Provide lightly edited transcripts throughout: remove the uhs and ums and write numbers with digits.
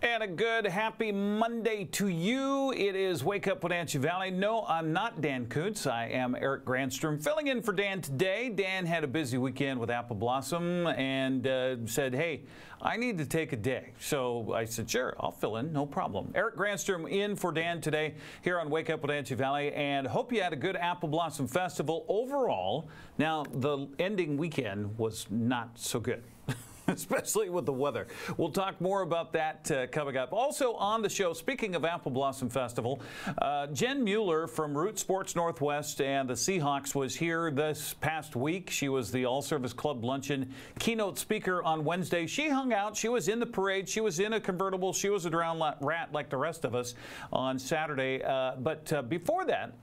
And a good happy Monday to you. It is Wake Up Wenatchee Valley. No, I'm not Dan Kuntz. I am Eric Granstrom filling in for Dan today. Dan had a busy weekend with Apple Blossom and said, hey, I need to take a day. So I said, sure, I'll fill in, no problem. Eric Granstrom in for Dan today here on Wake Up Wenatchee Valley, and hope you had a good Apple Blossom Festival overall. Now, the ending weekend was not so good. Especially with the weather. We'll talk more about that coming up. Also on the show, speaking of Apple Blossom Festival, Jen Mueller from Root Sports Northwest and the Seahawks was here this past week. She was the All-Service Club Luncheon keynote speaker on Wednesday. She hung out. She was in the parade. She was in a convertible. She was a drowned rat like the rest of us on Saturday. But before that,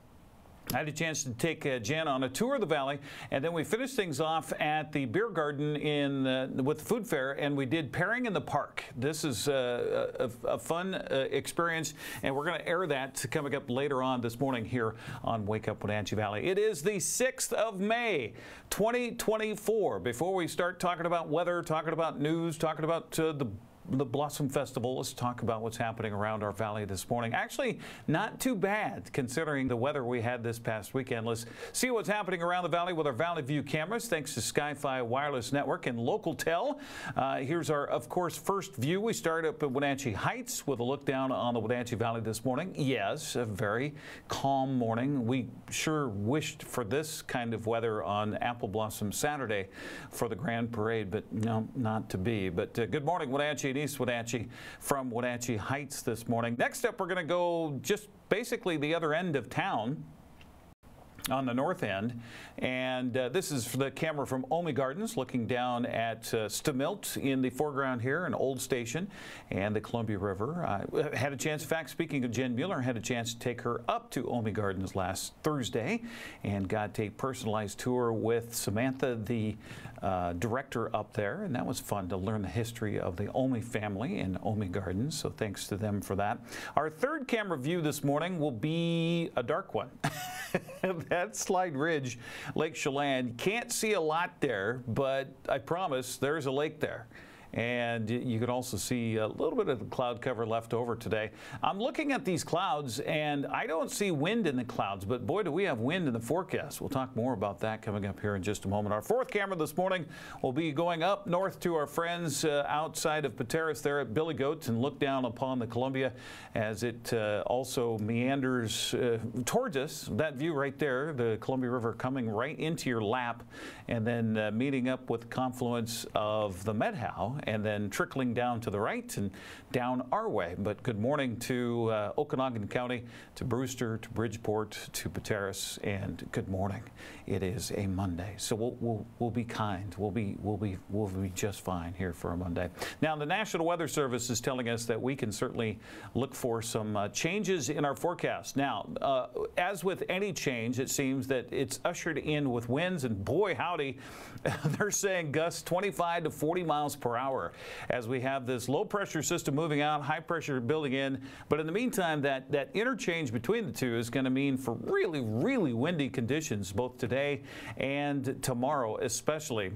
I had a chance to take Jen on a tour of the valley, and then we finished things off at the beer garden with the food fair, and we did pairing in the park. This is a fun experience, and we're going to air that coming up later on this morning here on Wake Up Wenatchee Valley. It is the 6th of May, 2024. Before we start talking about weather, talking about news, talking about the Blossom Festival, let's talk about what's happening around our valley this morning. Actually, not too bad considering the weather we had this past weekend. Let's see what's happening around the valley with our Valley View cameras, thanks to Sky-Fi Wireless Network and LocalTel. Here's our, of course, first view. We start up at Wenatchee Heights with a look down on the Wenatchee Valley this morning. Yes, a very calm morning. We sure wished for this kind of weather on Apple Blossom Saturday for the Grand Parade, but no, not to be. But good morning, Wenatchee and East Wenatchee from Wenatchee Heights this morning. Next up, we're going to go just basically the other end of town on the north end, and this is the camera from Omi Gardens looking down at Stamilt in the foreground here, an old station, and the Columbia River. I had a chance, in fact, speaking of Jen Mueller, had a chance to take her up to Omi Gardens last Thursday and got a personalized tour with Samantha, the director up there, and that was fun to learn the history of the Omi family and Omi Gardens, so thanks to them for that. Our third camera view this morning will be a dark one. That Slide Ridge, Lake Chelan. Can't see a lot there, but I promise there's a lake there. And you can also see a little bit of the cloud cover left over today. I'm looking at these clouds, and I don't see wind in the clouds, but boy, do we have wind in the forecast. We'll talk more about that coming up here in just a moment. Our fourth camera this morning will be going up north to our friends outside of Pateros there at Billy Goat and look down upon the Columbia as it also meanders towards us. That view right there, the Columbia River coming right into your lap and then meeting up with the confluence of the Medhow and then trickling down to the right and down our way. But good morning to Okanagan County, to Brewster, to Bridgeport, to Pateros, and good morning. It is a Monday, so we'll be kind. We'll be just fine here for a Monday. Now, the National Weather Service is telling us that we can certainly look for some changes in our forecast. Now, as with any change, it seems that it's ushered in with winds, and boy howdy, they're saying gusts 25 to 40 miles per hour as we have this low pressure system moving out, high pressure building in. But in the meantime, that interchange between the two is going to mean for really, really windy conditions both today and tomorrow especially.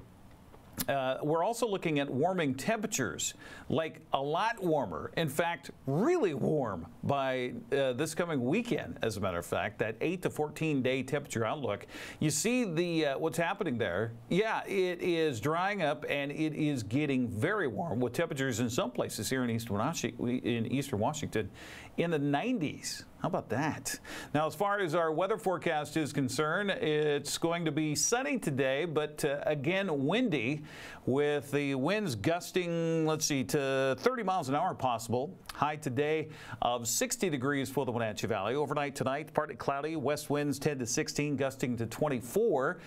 We're also looking at warming temperatures, like a lot warmer. In fact, really warm by this coming weekend, as a matter of fact, that 8 to 14 day temperature outlook. You see what's happening there. Yeah, it is drying up and it is getting very warm with temperatures in some places here in eastern Washington in the 90s. How about that? Now, as far as our weather forecast is concerned, it's going to be sunny today, but again, windy with the winds gusting, let's see, to 30 miles an hour possible. High today of 60 degrees for the Wenatchee Valley. Overnight tonight, partly cloudy, west winds 10 to 16, gusting to 24.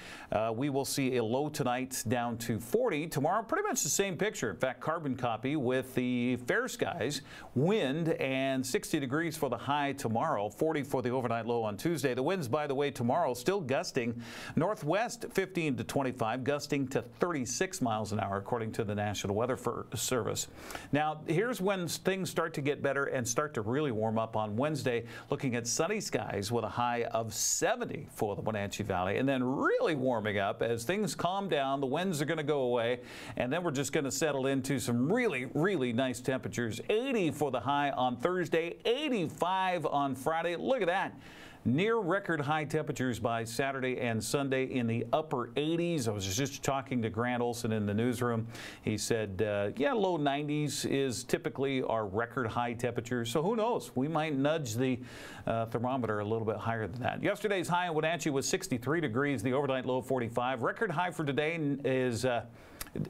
We will see a low tonight down to 40. Tomorrow, pretty much the same picture. In fact, carbon copy with the fair skies, wind, and 60 degrees for the high tomorrow, 40 for the overnight low on Tuesday. The winds, by the way, tomorrow still gusting northwest 15 to 25, gusting to 36. 36 miles an hour, according to the National Weather Service. Now, here's when things start to get better and start to really warm up on Wednesday, looking at sunny skies with a high of 70 for the Wenatchee Valley, and then really warming up as things calm down. The winds are going to go away, and then we're just going to settle into some really, really nice temperatures. 80 for the high on Thursday, 85 on Friday. Look at that. Near record high temperatures by Saturday and Sunday in the upper 80s. I was just talking to Grant Olson in the newsroom. He said, yeah, low 90s is typically our record high temperature. So who knows? We might nudge the thermometer a little bit higher than that. Yesterday's high in Wenatchee was 63 degrees, the overnight low 45. Record high for today is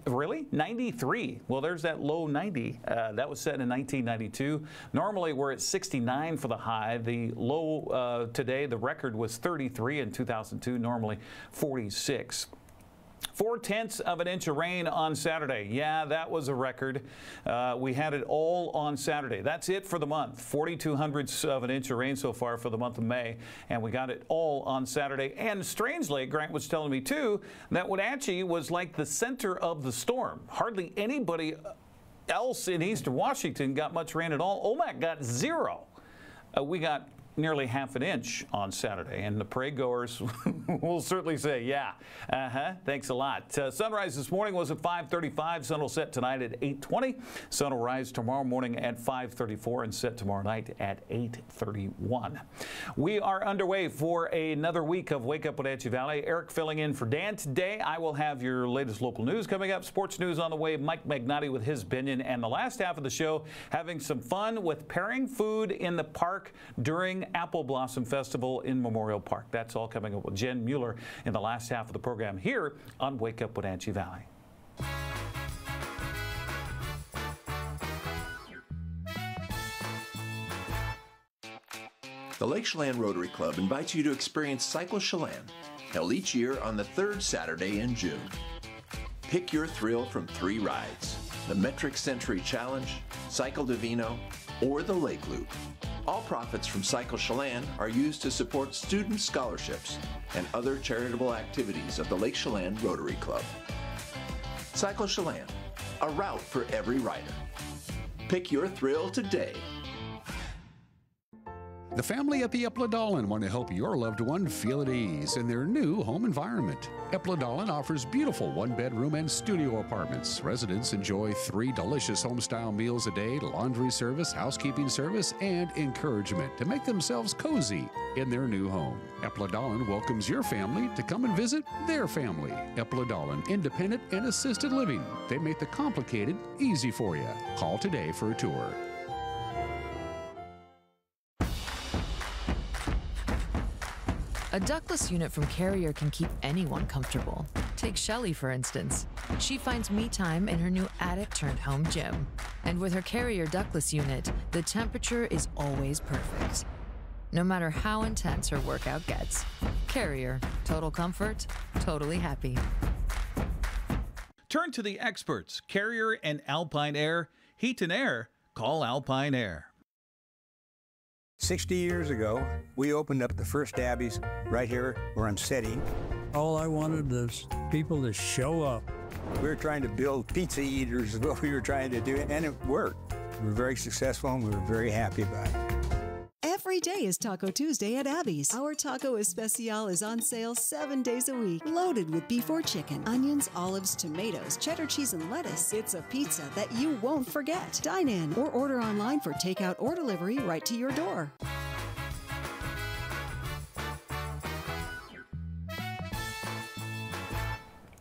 really 93. Well, there's that low 90. That was set in 1992. Normally we're at 69 for the high. The low today, the record was 33 in 2002, normally 46. 4/10 of an inch of rain on Saturday. Yeah, that was a record. We had it all on Saturday. That's it for the month. 0.42 of an inch of rain so far for the month of May, and we got it all on Saturday. And strangely, Grant was telling me too that Wenatchee was like the center of the storm. Hardly anybody else in eastern Washington got much rain at all. Omak got 0. We got nearly half an inch on Saturday, and the parade goers will certainly say, yeah, thanks a lot. Sunrise this morning was at 5:35. Sun will set tonight at 8:20. Sun will rise tomorrow morning at 5:34 and set tomorrow night at 8:31. We are underway for another week of Wake Up Wenatchee Valley. Eric filling in for Dan today. I will have your latest local news coming up, sports news on the way, Mike Magnotti with his opinion, and the last half of the show having some fun with pairing food in the park during Apple Blossom Festival in Memorial Park. That's all coming up with Jen Mueller in the last half of the program here on Wake Up Wenatchee Valley. The Lake Chelan Rotary Club invites you to experience Cycle Chelan, held each year on the third Saturday in June. Pick your thrill from 3 rides: the Metric Century Challenge, Cycle Divino, or the Lake Loop. All profits from Cycle Chelan are used to support student scholarships and other charitable activities of the Lake Chelan Rotary Club. Cycle Chelan, a route for every rider. Pick your thrill today. The family at the Epladolin want to help your loved one feel at ease in their new home environment. Epladolin offers beautiful 1-bedroom and studio apartments. Residents enjoy 3 delicious home-style meals a day, laundry service, housekeeping service, and encouragement to make themselves cozy in their new home. Epladolin welcomes your family to come and visit their family. Epladolin, independent and assisted living. They make the complicated easy for you. Call today for a tour. A ductless unit from Carrier can keep anyone comfortable. Take Shelly, for instance. She finds me time in her new attic-turned-home gym. And with her Carrier ductless unit, the temperature is always perfect. No matter how intense her workout gets. Carrier. Total comfort, totally happy. Turn to the experts, Carrier and Alpine Air. Heat and air, call Alpine Air. 60 years ago, we opened up the first Abby's right here where I'm sitting. All I wanted is people to show up. We were trying to build pizza eaters is what we were trying to do, and it worked. We were very successful, and we were very happy about it. Every day is Taco Tuesday at Abby's. Our Taco Especial is on sale 7 days a week. Loaded with beef or chicken, onions, olives, tomatoes, cheddar cheese, and lettuce. It's a pizza that you won't forget. Dine in or order online for takeout or delivery right to your door.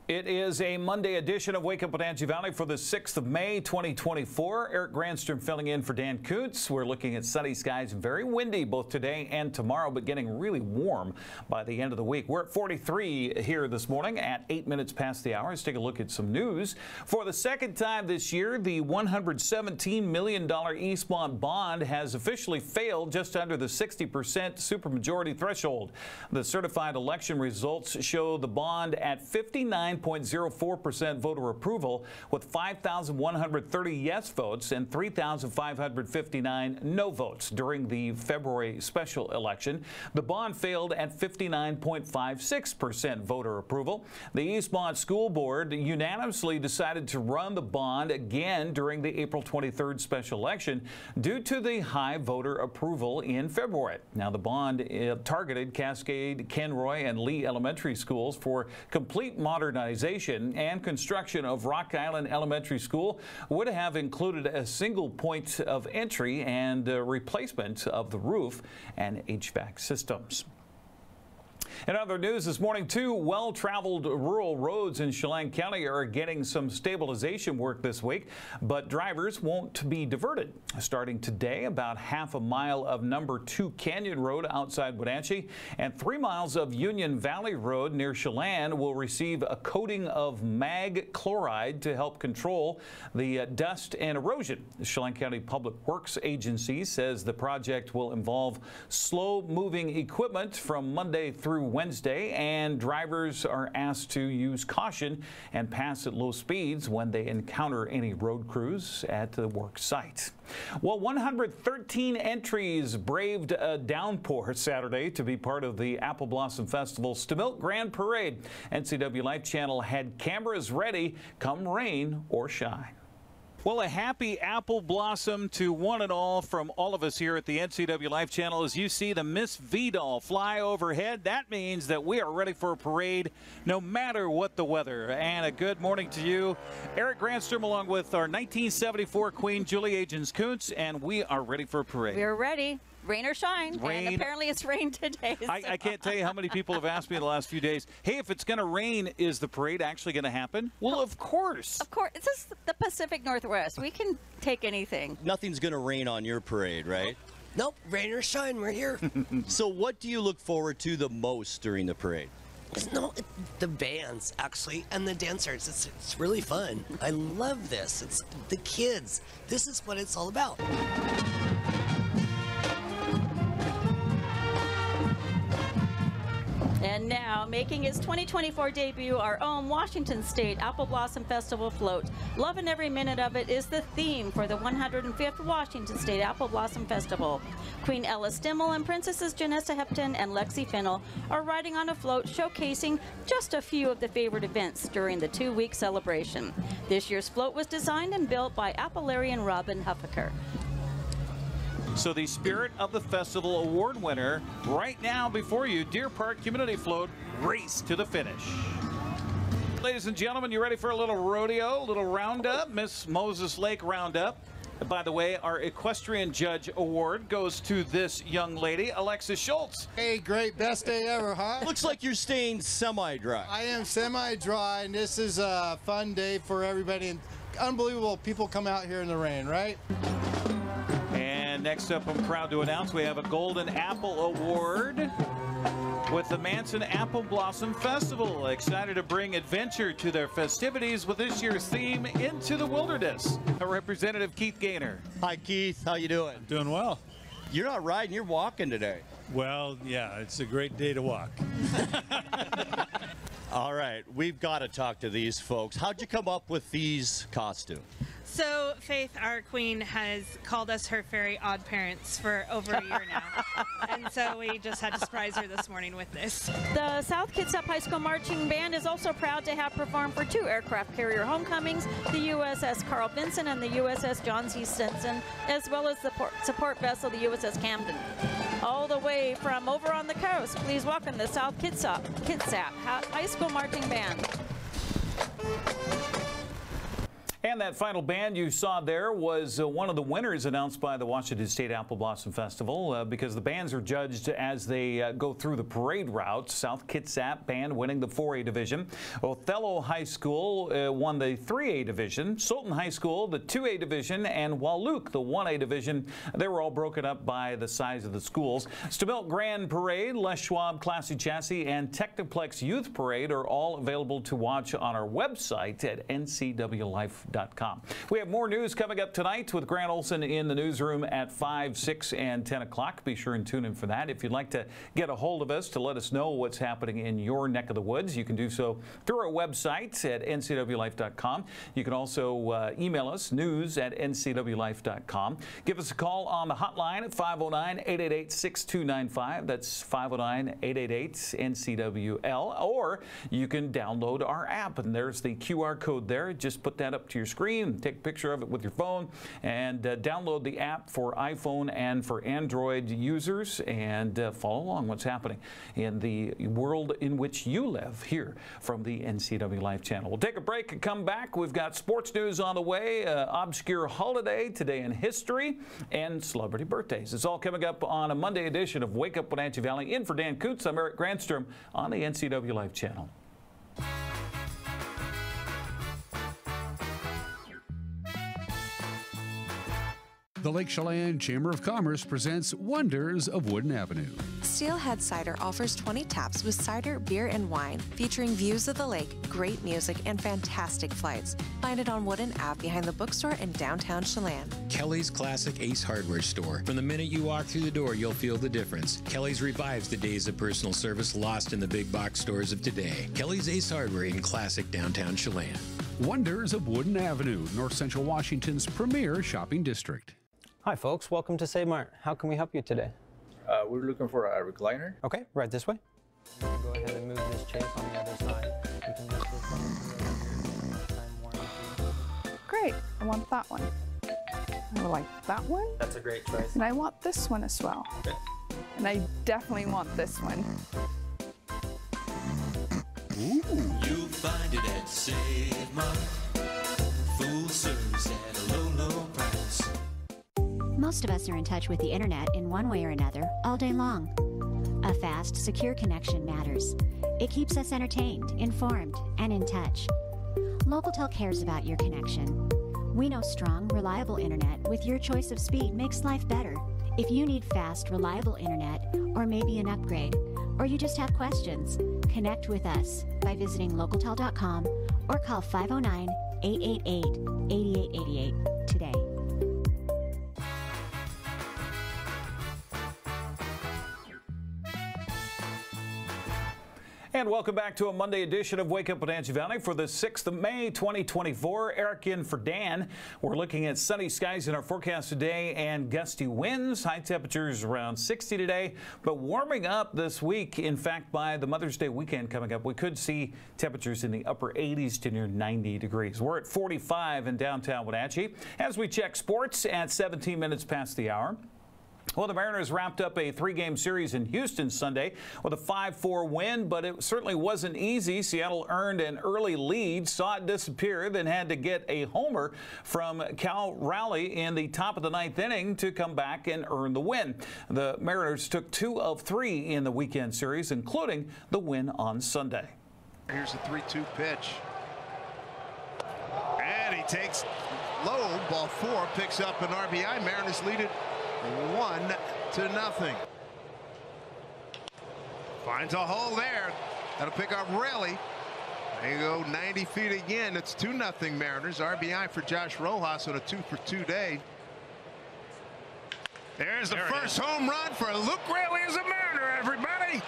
It is a Monday edition of Wake Up Wenatchee Valley for the 6th of May, 2024. Eric Granstrom filling in for Dan Koontz. We're looking at sunny skies, very windy both today and tomorrow, but getting really warm by the end of the week. We're at 43 here this morning at 8 minutes past the hour. Let's take a look at some news. For the second time this year, the $117 million Eastmont bond has officially failed just under the 60% supermajority threshold. The certified election results show the bond at 59% 99.04% voter approval, with 5,130 yes votes and 3,559 no votes during the February special election. The bond failed at 59.56% voter approval. The Eastmont School Board unanimously decided to run the bond again during the April 23rd special election due to the high voter approval in February. Now, the bond targeted Cascade, Kenroy, and Lee elementary schools for complete modernization, and construction of Rock Island Elementary School would have included a single point of entry and replacement of the roof and HVAC systems. In other news this morning, 2 well-traveled rural roads in Chelan County are getting some stabilization work this week, but drivers won't be diverted. Starting today, about half a mile of number 2 Canyon Road outside Wenatchee and 3 miles of Union Valley Road near Chelan will receive a coating of mag chloride to help control the dust and erosion. The Chelan County Public Works Agency says the project will involve slow-moving equipment from Monday through Wednesday, and drivers are asked to use caution and pass at low speeds when they encounter any road crews at the work site. Well, 113 entries braved a downpour Saturday to be part of the Apple Blossom Festival's Stamilk Grand Parade. NCW Life Channel had cameras ready come rain or shine. Well, a happy apple blossom to one and all from all of us here at the NCW Life Channel. As you see the Miss V-Doll fly overhead, that means that we are ready for a parade no matter what the weather. And a good morning to you, Eric Granstrom, along with our 1974 Queen, Julie Agins-Kuntz, and we are ready for a parade. We're ready. Rain or shine, and apparently it's rained today. So. I can't tell you how many people have asked me the last few days, hey, if it's going to rain, is the parade actually going to happen? Well, of course. Of course. It's just the Pacific Northwest. We can take anything. Nothing's going to rain on your parade, right? Nope, rain or shine, we're here. So what do you look forward to the most during the parade? No, the bands, actually, and the dancers. It's really fun. I love this. It's the kids. This is what it's all about. And now, making its 2024 debut, our own Washington State Apple Blossom Festival float. Loving every minute of it is the theme for the 105th Washington State Apple Blossom Festival. Queen Ella Stimmel and Princesses Janessa Hepton and Lexi Fennell are riding on a float showcasing just a few of the favorite events during the 2-week celebration. This year's float was designed and built by Appalarian Robin Huffaker. So the Spirit of the Festival award winner right now before you, Deer Park Community Float, race to the finish. Ladies and gentlemen, you ready for a little rodeo, a little roundup? Miss Moses Lake Roundup. By the way, our Equestrian Judge Award goes to this young lady, Alexis Schultz. Hey, great, best day ever, huh? Looks like you're staying semi-dry. I am semi-dry, and this is a fun day for everybody. And unbelievable people come out here in the rain, right? And next up, I'm proud to announce we have a Golden Apple Award with the Manson Apple Blossom Festival. Excited to bring adventure to their festivities with this year's theme, Into the Wilderness. Representative Keith Gaynor. Hi, Keith. How you doing? Doing well. You're not riding, you're walking today. Well, yeah, it's a great day to walk. All right, we've got to talk to these folks. How'd you come up with these costumes? So Faith, our queen, has called us her fairy odd parents for over a year now. And so we just had to surprise her this morning with this. The South Kitsap High School Marching Band is also proud to have performed for 2 aircraft carrier homecomings, the USS Carl Vinson and the USS John C. Stinson, as well as the support vessel, the USS Camden. All the way from over on the coast, please welcome the South Kitsap High School Marching Band. And that final band you saw there was one of the winners announced by the Washington State Apple Blossom Festival because the bands are judged as they go through the parade route. South Kitsap band winning the 4A division. Othello High School won the 3A division. Sultan High School, the 2A division, and Wahluke, the 1A division. They were all broken up by the size of the schools. Stamilk Grand Parade, Les Schwab Classy Chassis, and Technoplex Youth Parade are all available to watch on our website at ncwlife.com. NCWLife.com. We have more news coming up tonight with Grant Olson in the newsroom at 5, 6, and 10 o'clock. Be sure and tune in for that. If you'd like to get a hold of us to let us know what's happening in your neck of the woods, you can do so through our website at NCWLife.com. You can also email us, news@NCWLife.com. Give us a call on the hotline at 509-888-6295. That's 509-888-NCWL. Or you can download our app, and there's the QR code there. Just put that up to your screen, take a picture of it with your phone, and download the app for iPhone and for Android users, and follow along what's happening in the world in which you live here from the NCW Life channel. We'll take a break and come back. We've got sports news on the way, obscure holiday, today in history, and celebrity birthdays. It's all coming up on a Monday edition of Wake Up Wenatchee Valley. In for Dan Koontz, I'm Eric Granstrom on the NCW Life channel. The Lake Chelan Chamber of Commerce presents Wonders of Wooden Avenue. Steelhead Cider offers 20 taps with cider, beer, and wine, featuring views of the lake, great music, and fantastic flights. Find it on Wooden Ave behind the bookstore in downtown Chelan. Kelly's Classic Ace Hardware Store. From the minute you walk through the door, you'll feel the difference. Kelly's revives the days of personal service lost in the big box stores of today. Kelly's Ace Hardware in classic downtown Chelan. Wonders of Wooden Avenue, North Central Washington's premier shopping district. Hi folks, welcome to Save Mart. How can we help you today? We're looking for a recliner. Okay, right this way. Go ahead and move this chair on the other side. You can lift this up. Great, I want that one. I like that one. That's a great choice. And I want this one as well. Okay. And I definitely want this one. Ooh. You'll find it at Save Mart. Full service at a low, low price. Most of us are in touch with the internet in one way or another all day long. A fast, secure connection matters. It keeps us entertained, informed, and in touch. Local cares about your connection. We know strong, reliable internet with your choice of speed makes life better. If you need fast, reliable internet, or maybe an upgrade, or you just have questions, connect with us by visiting localtel.com or call 509-888-8888 today. And welcome back to a Monday edition of Wake Up Wenatchee Valley for the 6th of May, 2024. Eric in for Dan. We're looking at sunny skies in our forecast today and gusty winds. High temperatures around 60 today, but warming up this week. In fact, by the Mother's Day weekend coming up, we could see temperatures in the upper 80s to near 90 degrees. We're at 45 in downtown Wenatchee. As we check sports at 17 minutes past the hour. Well, the Mariners wrapped up a 3-game series in Houston Sunday with a 5-4 win, but it certainly wasn't easy. Seattle earned an early lead, saw it disappear, then had to get a homer from Cal Raleigh in the top of the 9th inning to come back and earn the win. The Mariners took 2 of 3 in the weekend series, including the win on Sunday. Here's a 3-2 pitch. And he takes low, ball 4, picks up an RBI. Mariners lead it 1-0. Finds a hole there. That'll pick up Raleigh. They go 90 feet again. It's 2-0 Mariners. RBI for Josh Rojas on a 2-for-2 day. There's the first home run for Luke Raleigh as a Mariner, everybody.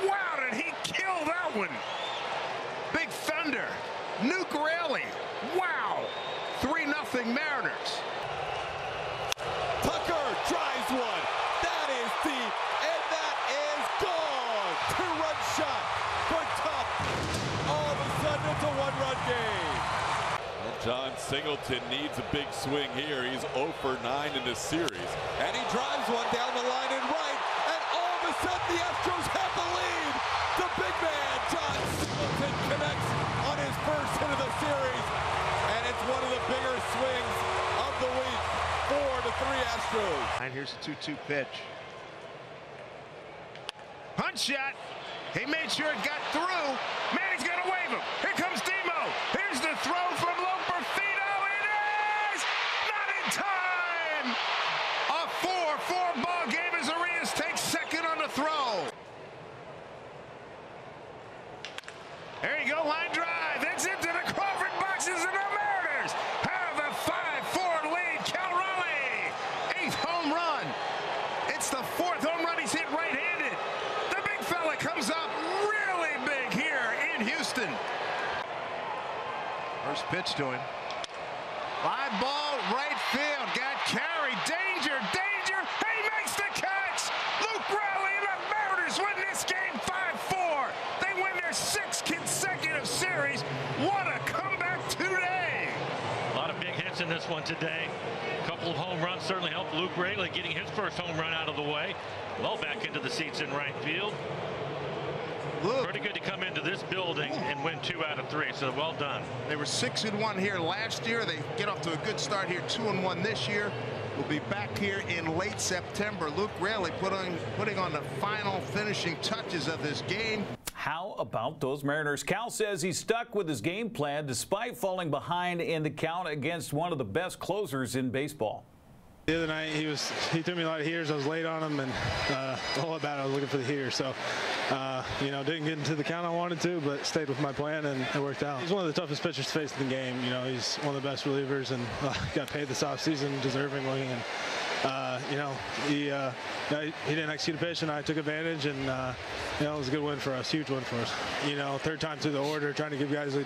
Wow, did he kill that one? Big thunder. Luke Raleigh. Wow. 3-0 Mariners. Tucker tries one. That is deep, and that is gone. 2-run shot for Tuck. All of a sudden, it's a 1-run game. And John Singleton needs a big swing here. He's 0 for 9 in this series. And he drives one down the line and right, and all of a sudden, the Astros have the lead. The big man, John Singleton, connects on his first hit of the series, and it's one of the bigger swings of the week. 4-3 Astros. And here's a 2-2 pitch. Punch shot. He made sure it got through. Manny's going to wave him. Here comes Demo. Here's the throw from Loperfido. It is not in time. A 4-4 ball game as Arias takes second on the throw. There you go, line drive. It's into the Crawford boxes, and the Mariners have That's the 4th home run he's hit right-handed. The big fella comes up really big here in Houston. First pitch to him. Fly ball, right field. Got carried. Danger, danger. He makes the catch. Luke Rowley and the Mariners win this game 5-4. They win their 6th consecutive series. What a comeback today. A lot of big hits in this one today. A couple of home runs certainly helped Luke Rowley getting his first home run out of the way. Well back into the seats in right field. Pretty good to come into this building and win 2 out of 3, so well done. They were 6-1 here last year. They get off to a good start here, 2-1 this year. We'll be back here in late September. Luke Rowley putting on the final finishing touches of this game. How about those Mariners? Cal says he's stuck with his game plan despite falling behind in the count against one of the best closers in baseball. The other night he threw me a lot of heaters. I was late on him, and the whole at bat I was looking for the heater. So you know, didn't get into the count I wanted to, but stayed with my plan and it worked out. He's one of the toughest pitchers to face in the game. You know, he's one of the best relievers, and got paid this offseason deservingly. And you know, he didn't execute a pitch, and I took advantage, and you know, it was a good win for us, huge win for us. You know, 3rd time through the order, trying to give guys a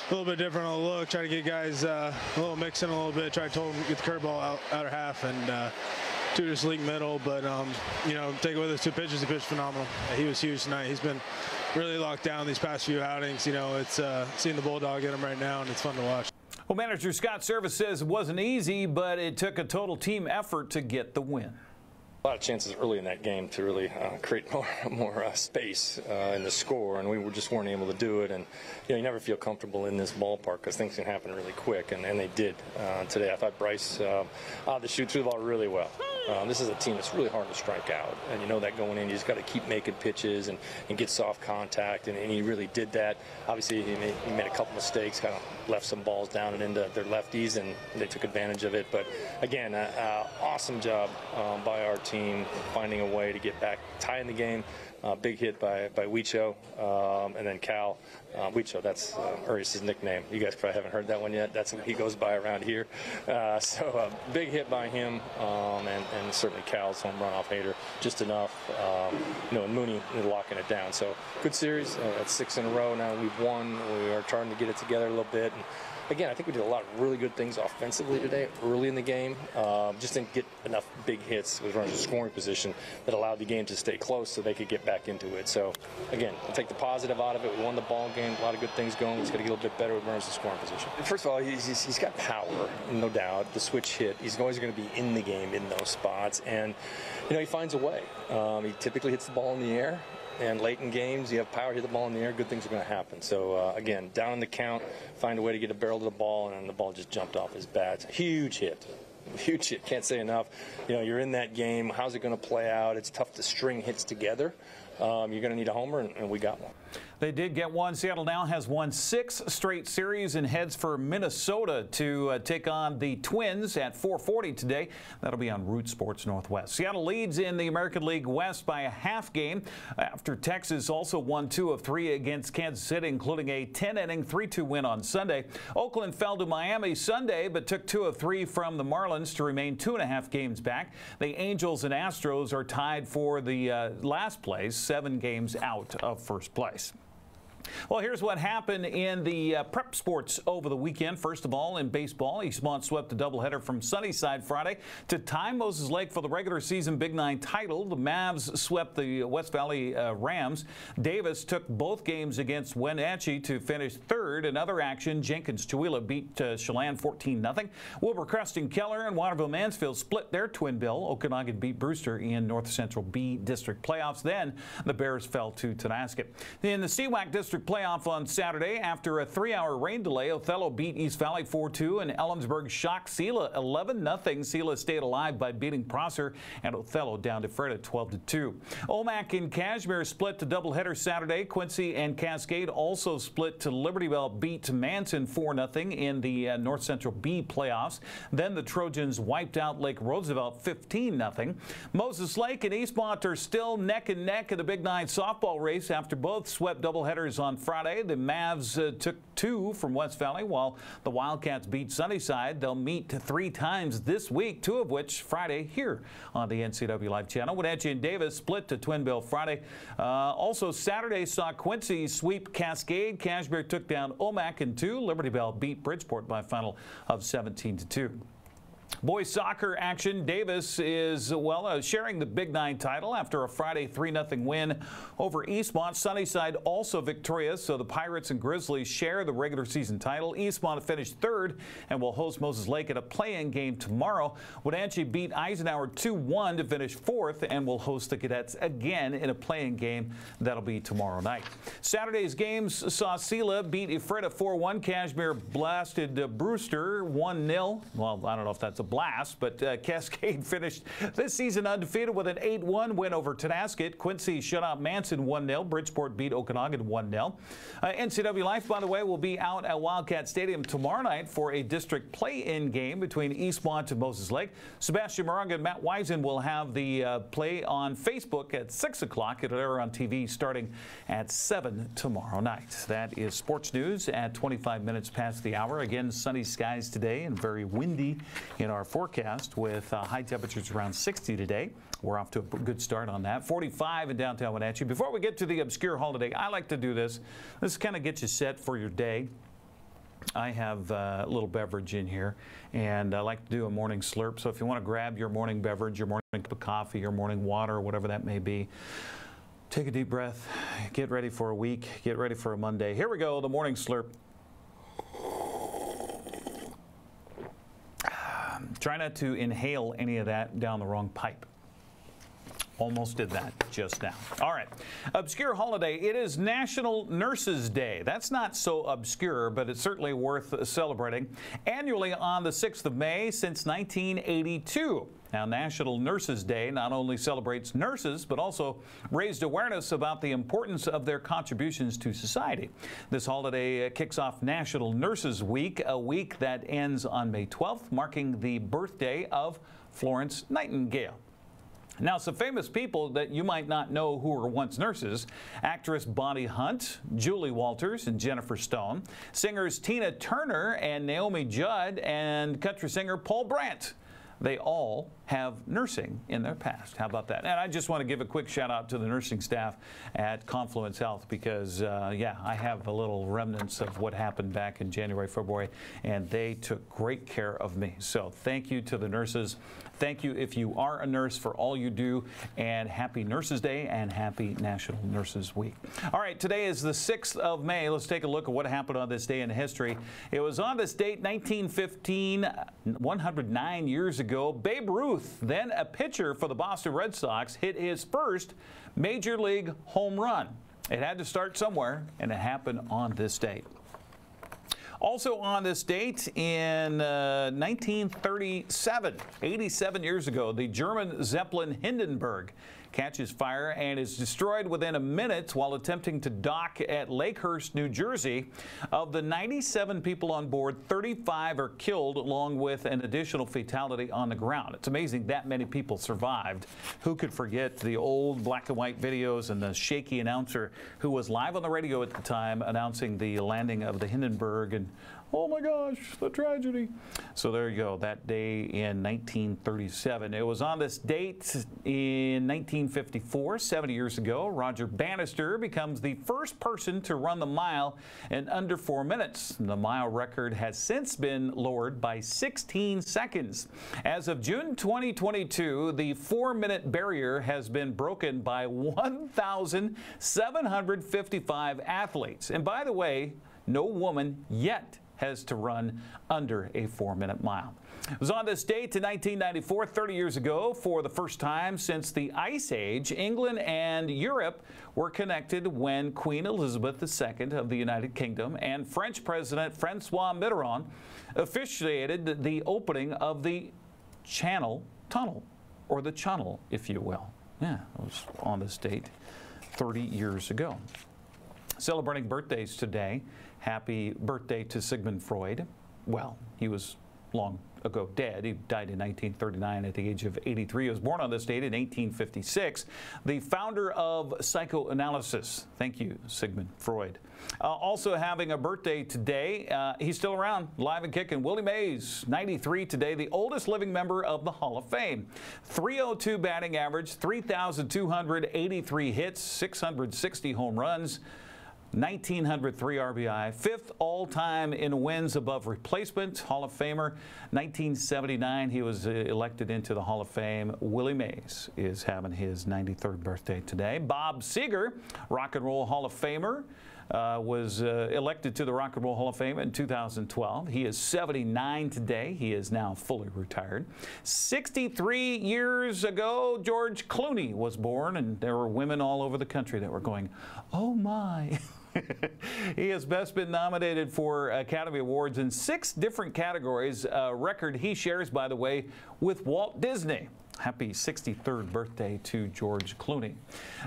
little bit different on the look, try to get guys a little mix in a little bit, try to get the curveball outer half, and 2 to sleek middle. But you know, take away those 2 pitches, he pitched phenomenal. He was huge tonight. He's been really locked down these past few outings. You know, it's seeing the Bulldog in him right now, and it's fun to watch. Well, manager Scott Service says it wasn't easy, but it took a total team effort to get the win. A lot of chances early in that game to really create more space in the score, and we just weren't able to do it. And you know, you never feel comfortable in this ballpark because things can happen really quick, and they did today. I thought Bryce ought to shoot through the ball really well. This is a team that's really hard to strike out, and you know that going in. You just got to keep making pitches and get soft contact, and he really did that. Obviously, he made a couple mistakes, kind of left some balls down and into their lefties, and they took advantage of it. But again, awesome job by our team finding a way to get back, tying the game. Big hit by Huicho, and then Cal. Huicho, that's Urias' nickname. You guys probably haven't heard that one yet. That's what he goes by around here. So big hit by him, and certainly Cal's home run off Hader, just enough. You know, and Mooney locking it down. So good series. That's 6 in a row now. We've won. We are trying to get it together a little bit. And again, I think we did a lot of really good things offensively today, early in the game. Just didn't get enough big hits with runners in scoring position that allowed the game to stay close so they could get back into it. So, again, we'll take the positive out of it. We won the ball game. A lot of good things going. We just got to get a little bit better with runners in scoring position. First of all, he's got power, no doubt. The switch hit. He's always going to be in the game in those spots. And, you know, he finds a way. He typically hits the ball in the air. And late in games, you have power, hit the ball in the air, good things are going to happen. So, again, down in the count, find a way to get a barrel to the ball, and the ball just jumped off his bat. Huge hit. Huge hit. Can't say enough. You know, you're in that game. How's it going to play out? It's tough to string hits together. You're going to need a homer, and we got one. They did get one. Seattle now has won 6 straight series and heads for Minnesota to take on the Twins at 4:40 today. That'll be on Root Sports Northwest. Seattle leads in the American League West by a half game after Texas also won 2 of 3 against Kansas City, including a 10-inning 3-2 win on Sunday. Oakland fell to Miami Sunday, but took 2 of 3 from the Marlins to remain 2.5 games back. The Angels and Astros are tied for the last place, 7 games out of first place. Well, here's what happened in the prep sports over the weekend. First of all, in baseball, Eastmont swept a doubleheader from Sunnyside Friday to tie Moses Lake for the regular season Big 9 title. The Mavs swept the West Valley Rams. Davis took both games against Wenatchee to finish third. In other action, Jenkins-Chewelah beat Chelan 14-0. Wilbur-Crest and Keller and Waterville-Mansfield split their twin bill. Okanagan beat Brewster in North Central B District playoffs. Then the Bears fell to Tonasket. In the CWAC District playoff on Saturday, after a 3-hour rain delay, Othello beat East Valley 4-2 and Ellensburg shocked Sela 11-0. Sela stayed alive by beating Prosser, and Othello down to Fred at 12-2. Omak and Cashmere split to doubleheader Saturday. Quincy and Cascade also split to Liberty Bell beat Manson 4-0 in the North Central B playoffs. Then the Trojans wiped out Lake Roosevelt 15-0. Moses Lake and Eastmont are still neck and neck in the Big 9 softball race after both swept doubleheaders Warriors on Friday. The Mavs took 2 from West Valley, while the Wildcats beat Sunnyside. They'll meet 3 times this week, 2 of which Friday here on the NCW Live channel. Wenatchee and Davis split to Twin Bill Friday. Also Saturday saw Quincy sweep Cascade. Cashmere took down Omak in 2. Liberty Bell beat Bridgeport by a final of 17-2. Boys soccer action. Davis is, sharing the Big 9 title after a Friday 3-0 win over Eastmont. Sunnyside also victorious, so the Pirates and Grizzlies share the regular season title. Eastmont finished 3rd and will host Moses Lake at a play-in game tomorrow. Wenatchee beat Eisenhower 2-1 to finish 4th and will host the Cadets again in a play-in game. That'll be tomorrow night. Saturday's games saw Sela beat Ephrata 4-1. Cashmere blasted Brewster 1-0. Well, I don't know if that's a blast, but Cascade finished this season undefeated with an 8-1 win over Tonasket. Quincy shut out Manson 1-0. Bridgeport beat Okanagan 1-0. NCW Life, by the way, will be out at Wildcat Stadium tomorrow night for a district play-in game between Eastmont and Moses Lake. Sebastian Moronga and Matt Wisen will have the play on Facebook at 6 o'clock. It'll air on TV starting at 7 tomorrow night. That is sports news at 25 minutes past the hour. Again, sunny skies today and very windy in our forecast with high temperatures around 60 today. We're off to a good start on that. 45 in downtown Wenatchee. Before we get to the obscure holiday, I like to do this. This kind of gets you set for your day. I have a little beverage in here, and I like to do a morning slurp. So if you want to grab your morning beverage, your morning cup of coffee, your morning water, whatever that may be, take a deep breath, get ready for a week, get ready for a Monday. Here we go, the morning slurp. Try not to inhale any of that down the wrong pipe. Almost did that just now. All right. Obscure holiday. It is National Nurses Day. That's not so obscure, but it's certainly worth celebrating. Annually on the 6th of May since 1982. Now, National Nurses Day not only celebrates nurses, but also raised awareness about the importance of their contributions to society. This holiday kicks off National Nurses Week, a week that ends on May 12th, marking the birthday of Florence Nightingale. Now, some famous people that you might not know who were once nurses: actress Bonnie Hunt, Julie Walters, and Jennifer Stone, singers Tina Turner and Naomi Judd, and country singer Paul Brandt. They all have nursing in their past. How about that? And I just want to give a quick shout out to the nursing staff at Confluence Health because, yeah, I have a little remnants of what happened back in January, February, and they took great care of me. So thank you to the nurses. Thank you if you are a nurse for all you do, and happy Nurses Day and happy National Nurses Week. All right, today is the 6th of May. Let's take a look at what happened on this day in history. It was on this date, 1915, 109 years ago, Babe Ruth, then a pitcher for the Boston Red Sox, hit his first Major League home run. It had to start somewhere, and it happened on this date. Also on this date in 1937, 87 years ago, the German Zeppelin Hindenburg catches fire and is destroyed within a minute while attempting to dock at Lakehurst, New Jersey. Of the 97 people on board, 35 are killed, along with an additional fatality on the ground. It's amazing that many people survived. Who could forget the old black and white videos and the shaky announcer who was live on the radio at the time announcing the landing of the Hindenburg, and oh my gosh, the tragedy. So there you go, that day in 1937. It was on this date in 1954, 70 years ago, Roger Bannister becomes the first person to run the mile in under 4 minutes. The mile record has since been lowered by 16 seconds. As of June 2022, the 4-minute barrier has been broken by 1,755 athletes. And by the way, no woman yet has to run under a 4-minute mile. It was on this date in 1994, 30 years ago, for the first time since the Ice Age, England and Europe were connected when Queen Elizabeth II of the United Kingdom and French President Francois Mitterrand officiated the opening of the Channel Tunnel, or the Channel, if you will. Yeah, it was on this date 30 years ago. Celebrating birthdays today. Happy birthday to Sigmund Freud. Well, he was long ago dead. He died in 1939 at the age of 83. He was born on this date in 1856. The founder of psychoanalysis. Thank you, Sigmund Freud. Also having a birthday today, he's still around, live and kicking. Willie Mays, 93 today, the oldest living member of the Hall of Fame. 302 batting average, 3,283 hits, 660 home runs, 1,903 RBI, fifth all-time in wins above replacement, Hall of Famer. 1979, he was elected into the Hall of Fame. Willie Mays is having his 93rd birthday today. Bob Seger, Rock and Roll Hall of Famer, was elected to the Rock and Roll Hall of Fame in 2012. He is 79 today. He is now fully retired. 63 years ago, George Clooney was born, and there were women all over the country that were going, oh my. He has best been nominated for Academy Awards in 6 different categories, a record he shares, by the way, with Walt Disney. Happy 63rd birthday to George Clooney.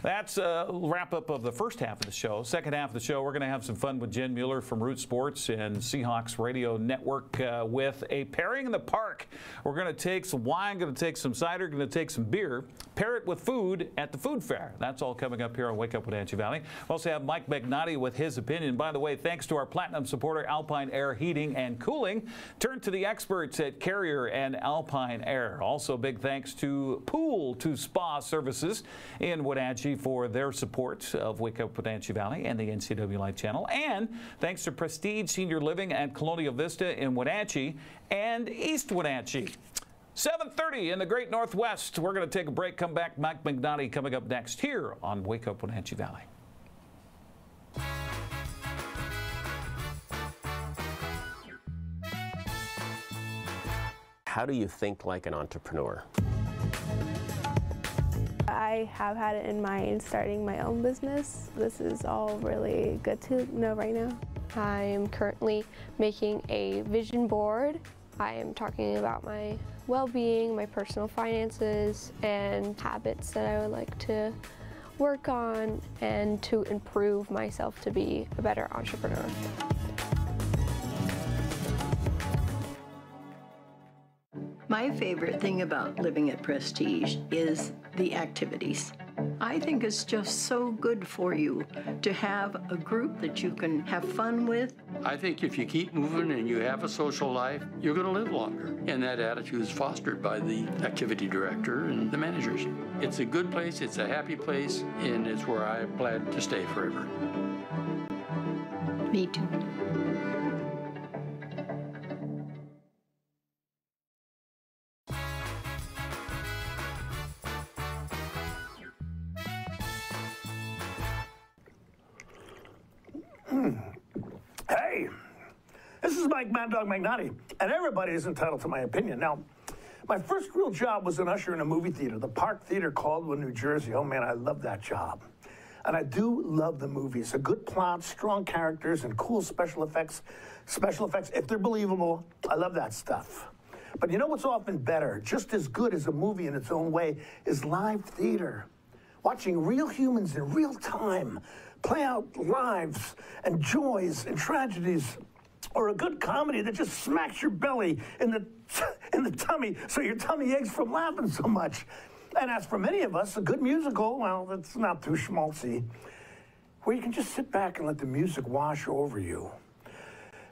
That's a wrap-up of the first half of the show. Second half of the show, we're going to have some fun with Jen Mueller from Root Sports and Seahawks Radio Network with a pairing in the park. We're going to take some wine, going to take some cider, going to take some beer, pair it with food at the food fair. That's all coming up here on Wake Up Wenatchee Valley. We also have Mike Magnotti with his opinion. By the way, thanks to our platinum supporter, Alpine Air Heating and Cooling. Turn to the experts at Carrier and Alpine Air. Also, big thanks to Pool to Spa Services in Wenatchee for their support of Wake Up Wenatchee Valley and the NCW Live channel. And thanks to Prestige Senior Living at Colonial Vista in Wenatchee and East Wenatchee. 7:30 in the Great Northwest. We're going to take a break, come back. Mike Magnotti coming up next here on Wake Up Wenatchee Valley. How do you think like an entrepreneur? I have had it in mind starting my own business. This is all really good to know right now. I'm currently making a vision board. I am talking about my well-being, my personal finances, and habits that I would like to work on and to improve myself to be a better entrepreneur. My favorite thing about living at Prestige is the activities. I think it's just so good for you to have a group that you can have fun with. I think if you keep moving and you have a social life, you're going to live longer. And that attitude is fostered by the activity director and the managers. It's a good place, it's a happy place, and it's where I plan to stay forever. Me too. Hey, this is Mike Mad Dog Magnotti, and everybody is entitled to my opinion. Now, my first real job was an usher in a movie theater, the Park Theater, Caldwell, New Jersey. Oh man, I love that job. And I do love the movies. A good plot, strong characters, and cool special effects. Special effects, if they're believable, I love that stuff. But you know what's often better, just as good as a movie in its own way, is live theater. Watching real humans in real time play out lives and joys and tragedies, or a good comedy that just smacks your belly in the tummy so your tummy aches from laughing so much. And as for many of us, a good musical, well, that's not too schmaltzy, where you can just sit back and let the music wash over you.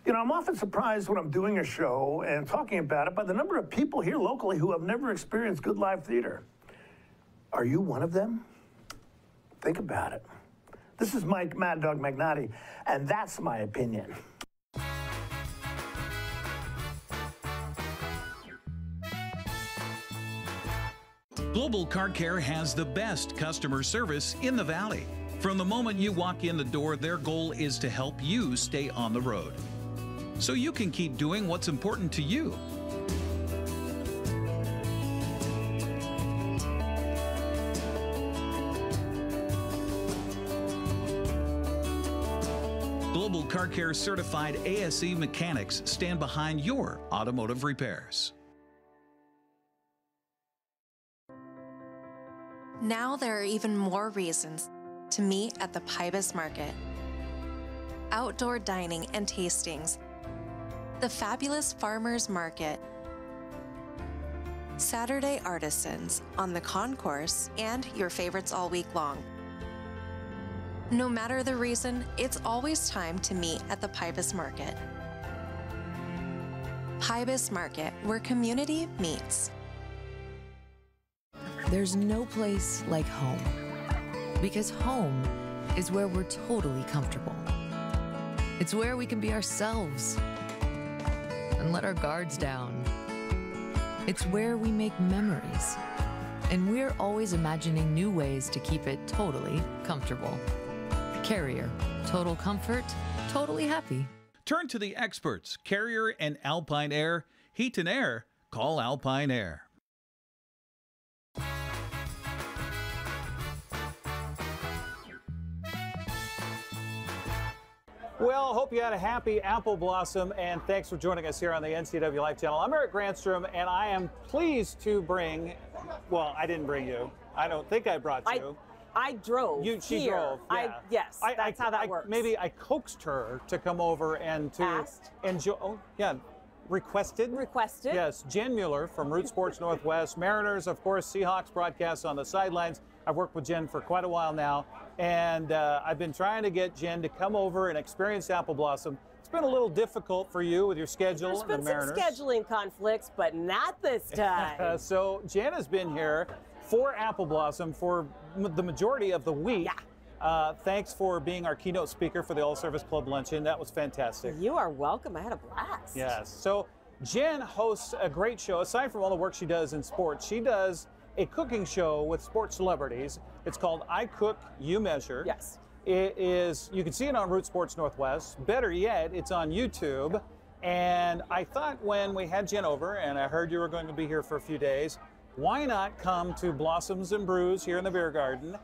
You know, I'm often surprised when I'm doing a show and talking about it by the number of people here locally who have never experienced good live theater. Are you one of them? Think about it. This is Mike Mad Dog Magnotti, and that's my opinion. Global Car Care has the best customer service in the Valley. From the moment you walk in the door, their goal is to help you stay on the road, so you can keep doing what's important to you. Global Car Care certified ASE mechanics stand behind your automotive repairs. Now there are even more reasons to meet at the Pybus Market. Outdoor dining and tastings, the fabulous farmers market, Saturday Artisans on the concourse, and your favorites all week long. No matter the reason, it's always time to meet at the Pybus Market. Pybus Market, where community meets. There's no place like home, because home is where we're totally comfortable. It's where we can be ourselves and let our guards down. It's where we make memories, and we're always imagining new ways to keep it totally comfortable. Carrier, total comfort, totally happy. Turn to the experts, Carrier and Alpine Air. Heat and air, call Alpine Air. Well, hope you had a happy apple blossom, and thanks for joining us here on the NCW Life channel. I'm Eric Granstrom, and I am pleased to bring, well, I didn't bring you. I don't think I brought you. I drove. She here. drove. Yeah. Yes, that's how that works. Maybe I coaxed her to come over and to enjoy. Oh, yeah. Requested. Yes, Jen Mueller from Root Sports Northwest. Mariners, of course, Seahawks broadcasts on the sidelines. I've worked with Jen for quite a while now, and I've been trying to get Jen to come over and experience apple blossom. It's been a little difficult for you with your schedule and the Mariners. There's been some scheduling conflicts, but not this time. So Jen has been here for apple blossom for the majority of the week. Yeah. Thanks for being our keynote speaker for the All Service Club Luncheon. That was fantastic. You are welcome. I had a blast. Yes. So Jen hosts a great show. Aside from all the work she does in sports, she does a cooking show with sports celebrities. It's called I Cook, You Measure. Yes. It is, you can see it on Root Sports Northwest. Better yet, it's on YouTube. And I thought when we had Jen over, and I heard you were going to be here for a few days, why not come to Blossoms and Brews here in the Beer Garden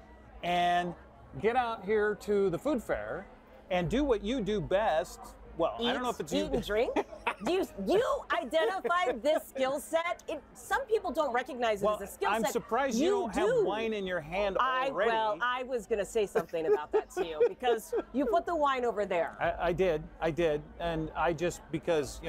and get out here to the food fair and do what you do best. Well, I don't know if it's eat and drink. You identified this skill set. Some people don't recognize it as a skill set. I'm surprised you don't have wine in your hand already. Well, I was going to say something about that to you because you put the wine over there. I did, and I just because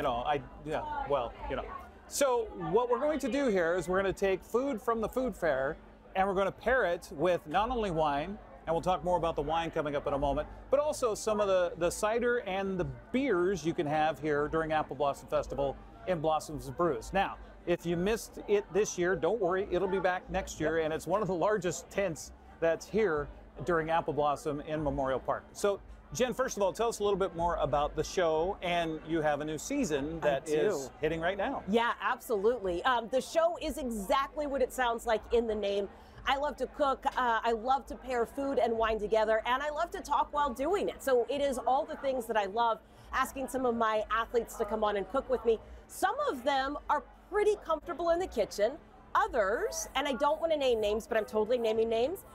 So what we're going to do here is we're going to take food from the food fair, and we're going to pair it with not only wine. And we'll talk more about the wine coming up in a moment, but also some of the cider and the beers you can have here during Apple Blossom Festival in Blossoms and Brews. Now, if you missed it this year, don't worry, it'll be back next year, and it's one of the largest tents that's here during Apple Blossom in Memorial Park. So, Jen, first of all, tell us a little bit more about the show, and you have a new season that is hitting right now. Yeah, absolutely. The show is exactly what it sounds like in the name. I love to cook, I love to pair food and wine together, and I love to talk while doing it. So it is all the things that I love, asking some of my athletes to come on and cook with me. Some of them are pretty comfortable in the kitchen. Others, and I don't want to name names, but I'm totally naming names,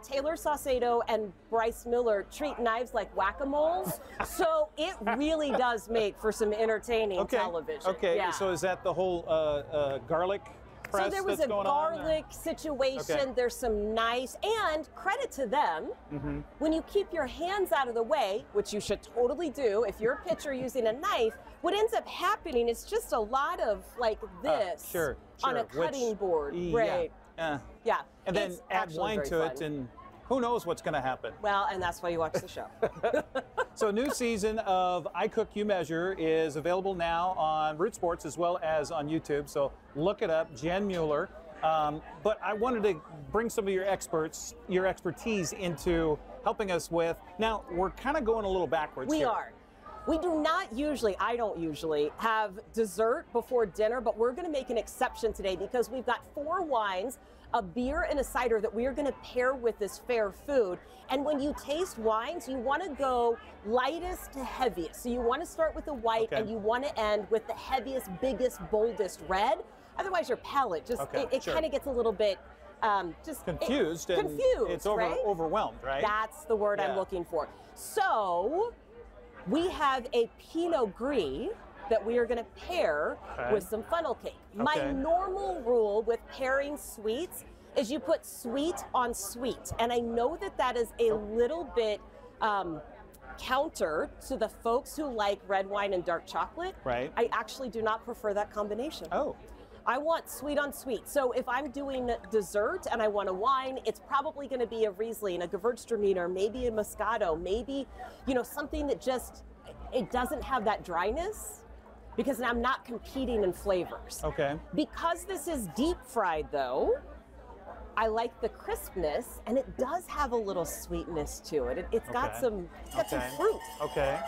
Taylor Saucedo and Bryce Miller treat knives like whack-a-moles. So it really does make for some entertaining television. Okay, yeah. So is that the whole garlic press? So there was a garlic situation. Okay. There's some nice, and credit to them, when you keep your hands out of the way, which you should totally do if you're a pitcher using a knife, what ends up happening is just a lot of like this on a cutting board. Right. Yeah. And then add wine to it, and who knows what's going to happen. Well, and that's why you watch the show. So a new season of I Cook, You Measure is available now on Root Sports as well as on YouTube. So look it up, Jen Mueller. But I wanted to bring some of your expertise into helping us with. Now, we're kind of going a little backwards here. We are. We do not usually, I don't usually, have dessert before dinner, but we're going to make an exception today because we've got 4 wines, a beer, and a cider that we are going to pair with this fair food. And when you taste wines, you want to go lightest to heaviest. So you want to start with the white and you want to end with the heaviest, biggest, boldest red. Otherwise, your palate just, it kind of gets a little bit just confused. It's overwhelmed, right? That's the word I'm looking for. So we have a Pinot Gris that we are going to pair with some funnel cake. My normal rule with pairing sweets is you put sweet on sweet. And I know that that is a little bit counter to the folks who like red wine and dark chocolate. Right. I actually do not prefer that combination. Oh. I want sweet on sweet. So if I'm doing dessert and I want a wine, it's probably going to be a Riesling, a Gewürztraminer, maybe a Moscato, maybe, you know, something that just, it doesn't have that dryness, because I'm not competing in flavors. Okay. Because this is deep fried though, I like the crispness, and it does have a little sweetness to it. It's got some, some fruit. Okay.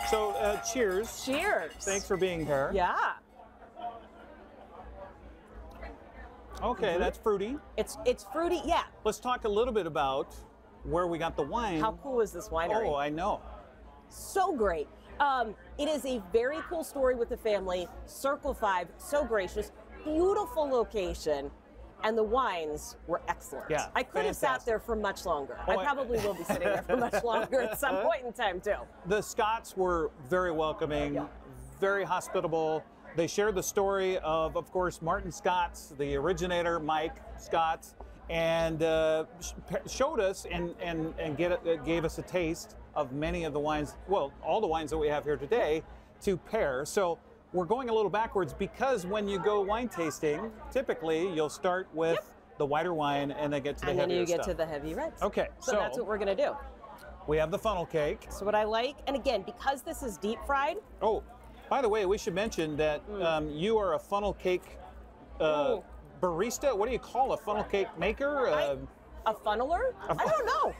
So cheers. Cheers. Thanks for being here. Yeah. Okay, that's fruity. It's fruity, yeah. Let's talk a little bit about where we got the wine. How cool is this winery? Oh, I know. So great. It is a very cool story with the family. Circle 5, so gracious, beautiful location, and the wines were excellent. Yeah, I could have sat there for much longer. Oh, I probably will be sitting there for much longer at some point in time too. The Scots were very welcoming, very hospitable. They shared the story of course, Martin Scott's, the originator, Mike Scott's, and showed us and gave us a taste of many of the wines, well, all the wines that we have here today to pair. So we're going a little backwards because when you go wine tasting, typically you'll start with the whiter wine and then get to the heavier stuff. And then you get to the heavy reds. Okay, so that's what we're gonna do. We have the funnel cake. So what I like, and again, because this is deep fried. Oh, by the way, we should mention that you are a funnel cake barista. What do you call a funnel cake maker? A funneler? I don't know.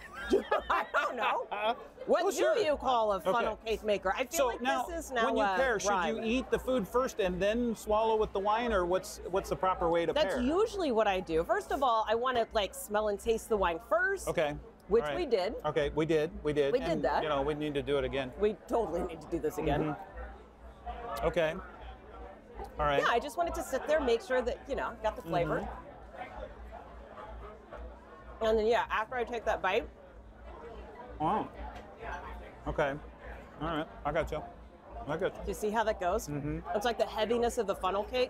I don't know. What do you call a funnel cake maker? I feel like this is now when you pair, should you eat the food first and then swallow with the wine, or what's the proper way to pair? That's usually what I do. First of all, I want to like smell and taste the wine first. Okay. Which we did. Okay, we did. We did that. You know, we need to do it again. We totally need to do this again. Okay. All right. Yeah, I just wanted to sit there, make sure that, you know, got the flavor. And then, yeah, after I take that bite. Oh. Okay. All right. I got you. I got you. Do you see how that goes? It's like the heaviness of the funnel cake.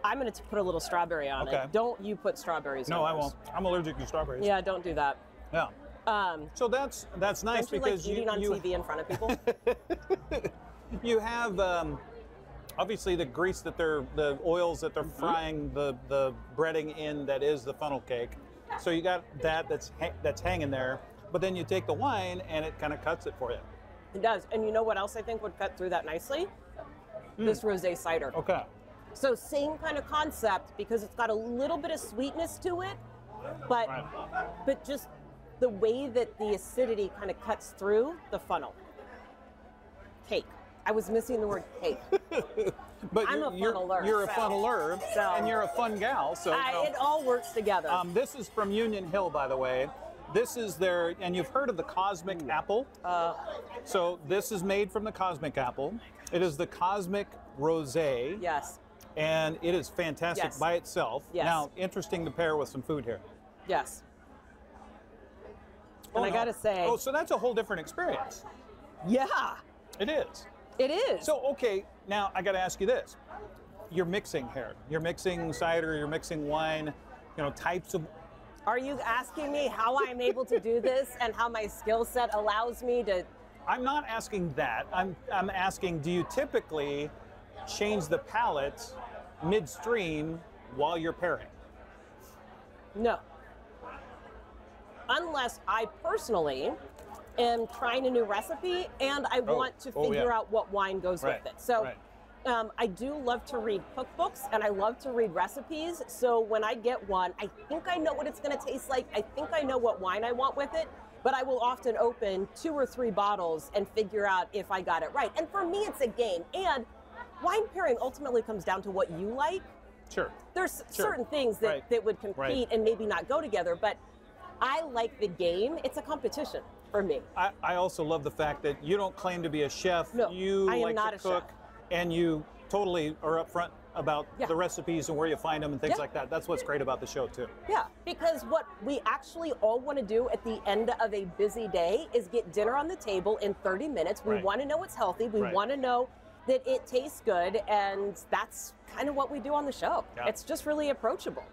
I'm going to put a little strawberry on it. Don't you put strawberries on it. No, I won't. I'm allergic to strawberries. Yeah, don't do that. Yeah. So that's nice don't you because like eating on TV in front of people. You have obviously the grease that the oils that they're frying the breading in, that is the funnel cake. So you got that's hanging there, but then you take the wine and it kind of cuts it for you. It does. And you know what else I think would cut through that nicely? This rosé cider. Okay. So same kind of concept, because it's got a little bit of sweetness to it, but just the way that the acidity kind of cuts through the funnel. Cake. I was missing the word cake. But I'm a funneler. You're a funneler, and you're a fun gal. So it all works together. This is from Union Hill, by the way. This is their, and you've heard of the Cosmic Apple. So this is made from the Cosmic Apple. It is the Cosmic Rosé. Yes. And it is fantastic by itself. Yes. Now, interesting to pair with some food here. Yes. And I gotta say. Oh, so that's a whole different experience. Yeah. It is. It is. So, okay, now I gotta ask you this. You're mixing here. You're mixing cider, you're mixing wine, you know, types of. Are you asking me how I'm able to do this and how my skill set allows me to? I'm not asking that. I'm asking, do you typically change the palette midstream while you're pairing? No. Unless I personally am trying a new recipe and I want to figure out what wine goes with it. So I do love to read cookbooks and I love to read recipes. So when I get one, I think I know what it's going to taste like. I think I know what wine I want with it. But I will often open 2 or 3 bottles and figure out if I got it right. And for me, it's a game. And wine pairing ultimately comes down to what you like. Sure. There's certain things that would compete and maybe not go together, but I like the game. It's a competition for me. I also love the fact that you don't claim to be a chef. No, you I am like not to a cook, chef. and you totally are upfront about the recipes and where you find them and things like that. That's what's great about the show too. Yeah, because what we actually all want to do at the end of a busy day is get dinner on the table in 30 minutes. We want to know it's healthy. We want to know that it tastes good, and that's kind of what we do on the show. Yeah. It's just really approachable.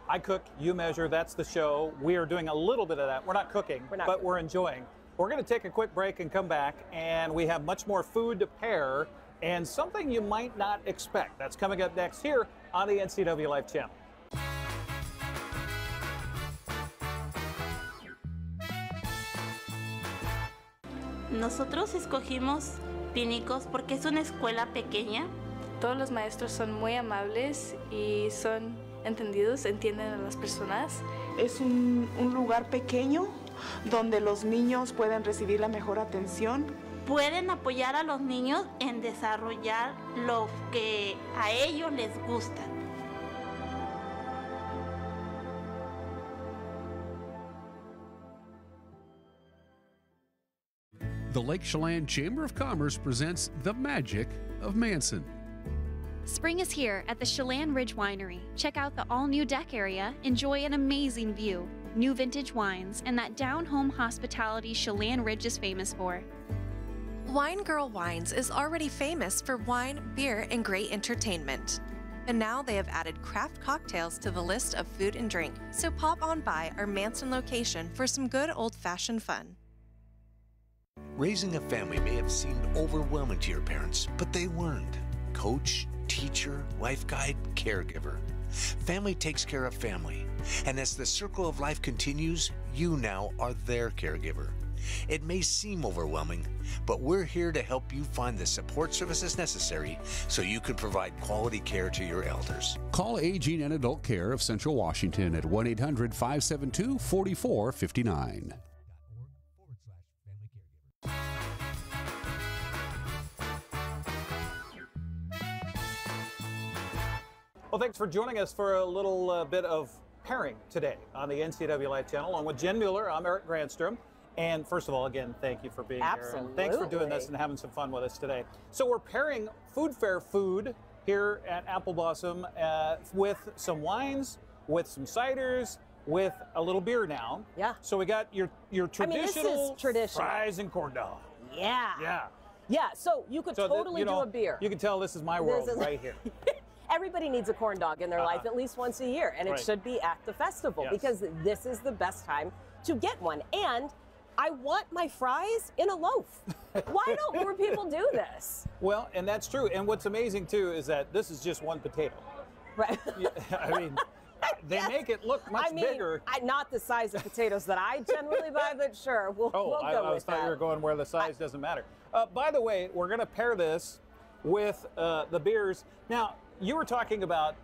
I cook, you measure, that's the show. We are doing a little bit of that. We're not cooking, but we're enjoying. We're going to take a quick break and come back, and we have much more food to pair and something you might not expect. That's coming up next here on the NCW Life channel. Nosotros escogimos Pínicos porque es una escuela pequeña. Todos los maestros son muy amables y son entendidos, entienden a las personas. Es un lugar pequeño donde los niños pueden recibir la mejor atención. Pueden apoyar a los niños en desarrollar lo que a ellos les gusta. The Lake Chelan Chamber of Commerce presents The Magic of Manson. Spring is here at the Chelan Ridge Winery. Check out the all-new deck area, enjoy an amazing view, new vintage wines, and that down-home hospitality Chelan Ridge is famous for. Wine Girl Wines is already famous for wine, beer, and great entertainment. And now they have added craft cocktails to the list of food and drink, so pop on by our Manson location for some good old-fashioned fun. Raising a family may have seemed overwhelming to your parents, but they weren't. Coach, teacher, life guide, caregiver. Family takes care of family. And as the circle of life continues, you now are their caregiver. It may seem overwhelming, but we're here to help you find the support services necessary so you can provide quality care to your elders. Call Aging and Adult Care of Central Washington at 1-800-572-4459. Well, thanks for joining us for a little bit of pairing today on the NCW Life channel. Along with Jen Mueller, I'm Eric Granstrom. And first of all, again, thank you for being here. And thanks for doing this and having some fun with us today. So we're pairing food fair food here at Apple Blossom with some wines, with some ciders, with a little beer now. Yeah. So we got your traditional, fries and corn dog. Yeah. Yeah. Yeah, so you could totally do a beer. You can tell this is my world right here. Everybody needs a corn dog in their life at least once a year, and it should be at the festival because this is the best time to get one. And I want my fries in a loaf. Why don't more people do this? Well, and that's true. And what's amazing, too, is that this is just one potato. Right. I mean, they make it look much bigger. Not the size of potatoes that I generally buy, but sure, we'll go with that. I thought you were going where the size doesn't matter. By the way, we're going to pair this with the beers. Now, you were talking about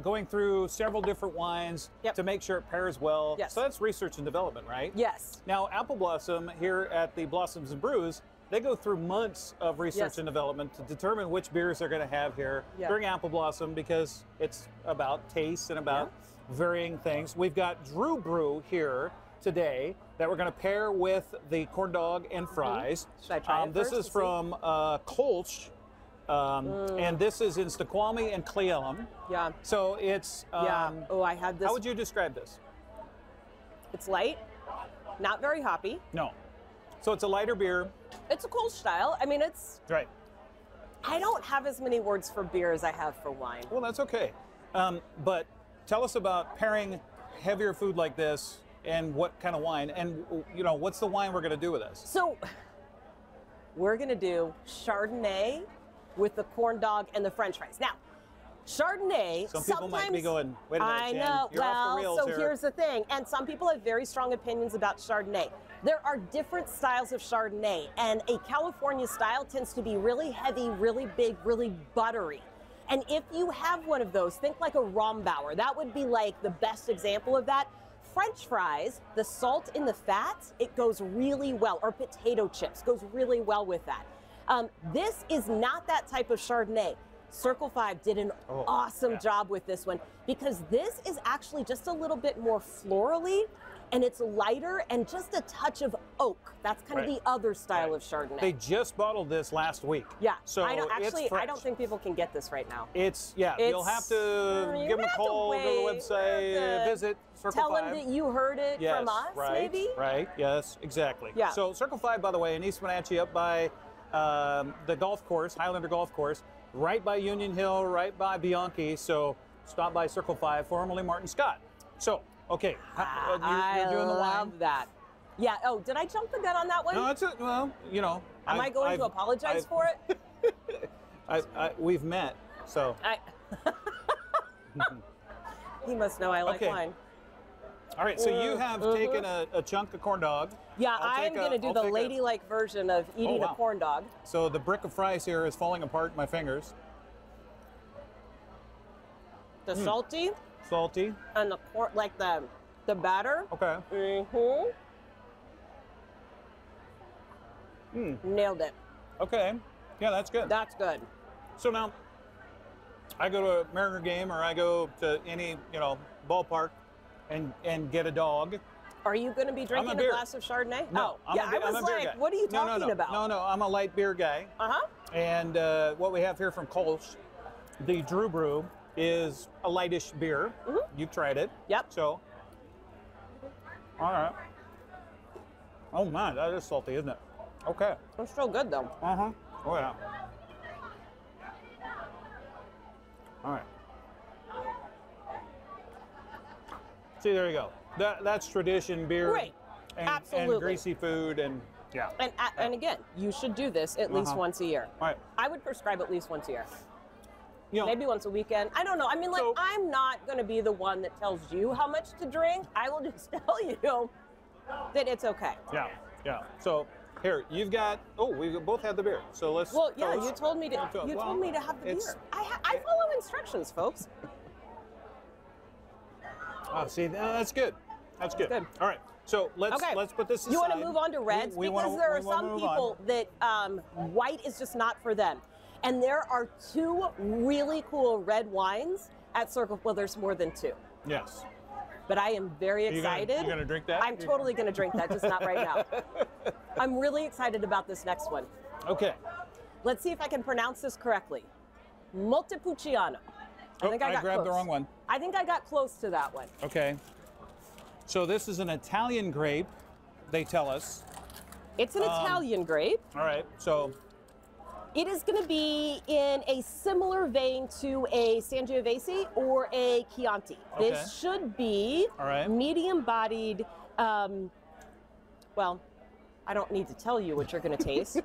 going through several different wines to make sure it pairs well. Yes. So that's research and development, right? Yes. Now, Apple Blossom here at the Blossoms and Brews, they go through months of research and development to determine which beers they're going to have here during Apple Blossom because it's about taste and about varying things. We've got Drew Brew here today that we're going to pair with the corn dog and fries. Should I try it This is from Kolsch. And this is in Snoqualmie and Cle Elum. Yeah. So it's Oh, I had this. How would you describe this? It's light, not very hoppy. No. So it's a lighter beer. It's a Kolsch style. I mean, it's right. I don't have as many words for beer as I have for wine. Well, that's okay. But tell us about pairing heavier food like this and what kind of wine, and you know, what's the wine we're going to do with this? So we're going to do Chardonnay with the corn dog and the French fries. Now, Chardonnay. Some people might be going, wait a minute, I Jen, know. you're off the reels so here. Here's the thing, and some people have very strong opinions about Chardonnay. There are different styles of Chardonnay, and a California style tends to be really heavy, really big, really buttery. And if you have one of those, think like a Rombauer. That would be like the best example of that. French fries, the salt in the fat, it goes really well, or potato chips goes really well with that. This is not that type of Chardonnay. Circle 5 did an awesome job with this one because this is actually just a little bit more florally, and it's lighter and just a touch of oak. That's kind of the other style of Chardonnay. They just bottled this last week. Yeah. So I know, actually, it's I don't think people can get this right now. You'll have to give them a call, go to the website, visit Circle 5. Tell them that you heard it from us, maybe? Right, yes, exactly. Yeah. So Circle 5, by the way, in East Wenatchee, up by the golf course, Highlander Golf Course, right by Union Hill, right by Bianchi. So stop by Circle 5, formerly Martin Scott. So, okay, you're doing the wine. I love that. Yeah. Oh, did I jump the gun on that one? No, that's it. Well, you know. Am I going to apologize for it? We've met, so. He must know I like Okay. wine. All right, so you have taken a chunk of corn dog. Yeah, I'm going to do the ladylike version of eating a corn dog. So the brick of fries here is falling apart in my fingers. The salty. Salty. And the corn, like the batter. Okay. Nailed it. Okay. Yeah, that's good. That's good. So now, I go to a Mariner game or I go to any, ballpark and get a dog. Are you going to be drinking a glass of Chardonnay? No, oh, yeah, I was like, what are you talking about? No, I'm a light beer guy. Uh-huh. And what we have here from Kolsch, the Drew Brew, is a lightish beer. You've tried it. Yep. So, all right. Oh my, that is salty, isn't it? Okay. It's still good though. Uh-huh. Oh yeah. All right. See, there you go. That's tradition beer. Great. Absolutely. And greasy food and yeah. And again, you should do this at least once a year. Right. I would prescribe at least once a year. You know, maybe once a weekend. I don't know. I mean, like, I'm not going to be the one that tells you how much to drink. I will just tell you that it's okay. Yeah, yeah. So here, you've got. Oh, we both had the beer. So let's. Well, yeah, toast. you told me to. You told me to have the beer. I follow instructions, folks. Oh, see, that's good. That's good. All right. So let's put this aside. You want to move on to reds because there are some people that white is just not for them. And there are two really cool red wines at Circle. Well, there's more than two. Yes. But I am very excited. You're gonna drink that? I'm totally going to drink that, just not right now. I'm really excited about this next one. Okay. Let's see if I can pronounce this correctly. Montepulciano. I grabbed the wrong one. I think I got close to that one. Okay. So this is an Italian grape, they tell us. It's an Italian grape. All right. So it is going to be in a similar vein to a Sangiovese or a Chianti. Okay. This should be medium-bodied. Well, I don't need to tell you what you're going to taste.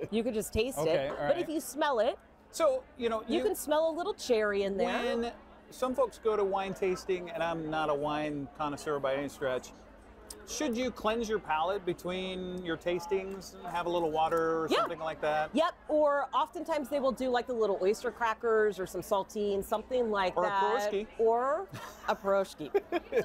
You could just taste it. But if you smell it, so you can smell a little cherry in there. When some folks go to wine tasting, and I'm not a wine connoisseur by any stretch, should you cleanse your palate between your tastings and have a little water or something like that? Yep, or oftentimes they will do like the little oyster crackers or some saltines, something like or that. Or a pierogi. Or a pierogi.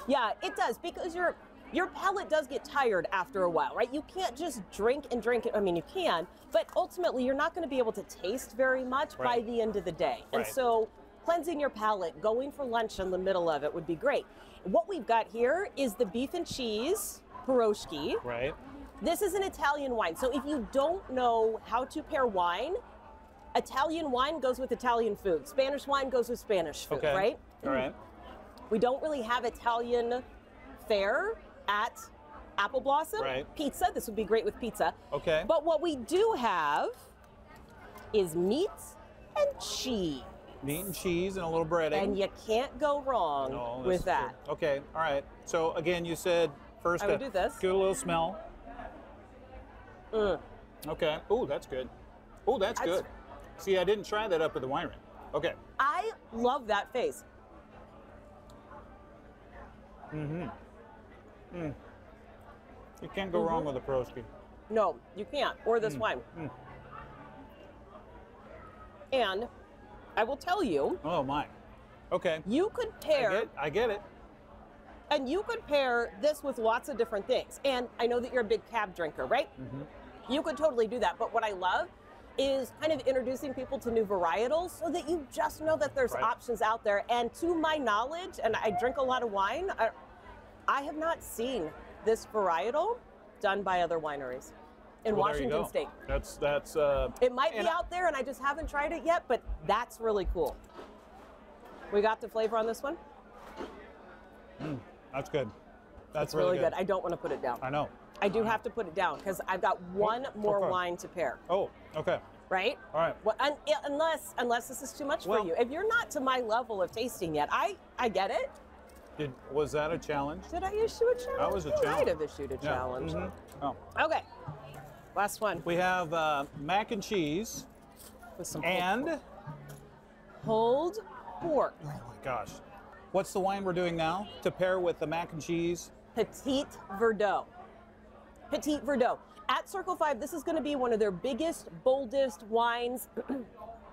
Yeah, it does, because your palate does get tired after a while, right? You can't just drink and drink it. I mean, you can, but ultimately you're not going to be able to taste very much by the end of the day. And so cleansing your palate, going for lunch in the middle of it would be great. What we've got here is the beef and cheese pierogi. Right. This is an Italian wine. So if you don't know how to pair wine, Italian wine goes with Italian food. Spanish wine goes with Spanish food, right? All right. We don't really have Italian fare at Apple Blossom. Right. Pizza, this would be great with pizza. Okay. But what we do have is meat and cheese. Meat and cheese and a little breading. And you can't go wrong with that. True. Okay, all right. So again, you said first I would do this. Get a little smell. Okay. Oh, that's good. Oh, that's good. See, I didn't try that up at the winery. Okay. I love that face. Mm-hmm. You can't go wrong with a pierogi. No, you can't. Or this wine. And I will tell you. Oh my. Okay. You could pair. I get it. And you could pair this with lots of different things. And I know that you're a big cab drinker, right? You could totally do that. But what I love is kind of introducing people to new varietals so that you just know that there's options out there. And to my knowledge, and I drink a lot of wine, I have not seen this varietal done by other wineries in Washington State. That's it might be out there and I just haven't tried it yet, but that's really cool. We got the flavor on this one? That's good. That's really good. I don't want to put it down. I know. I do have to put it down because I've got one more wine to pair. Oh, okay. Right? All right. Well, unless this is too much for you. If you're not to my level of tasting yet, I get it. Was that a challenge? Did I issue a challenge? That was a challenge. challenge. I might have issued a challenge. Oh. Okay. Last one. We have mac and cheese with some and pulled pork. Oh my gosh. What's the wine we're doing now to pair with the mac and cheese? Petit Verdot. Petit Verdot. At Circle 5, this is going to be one of their biggest, boldest wines.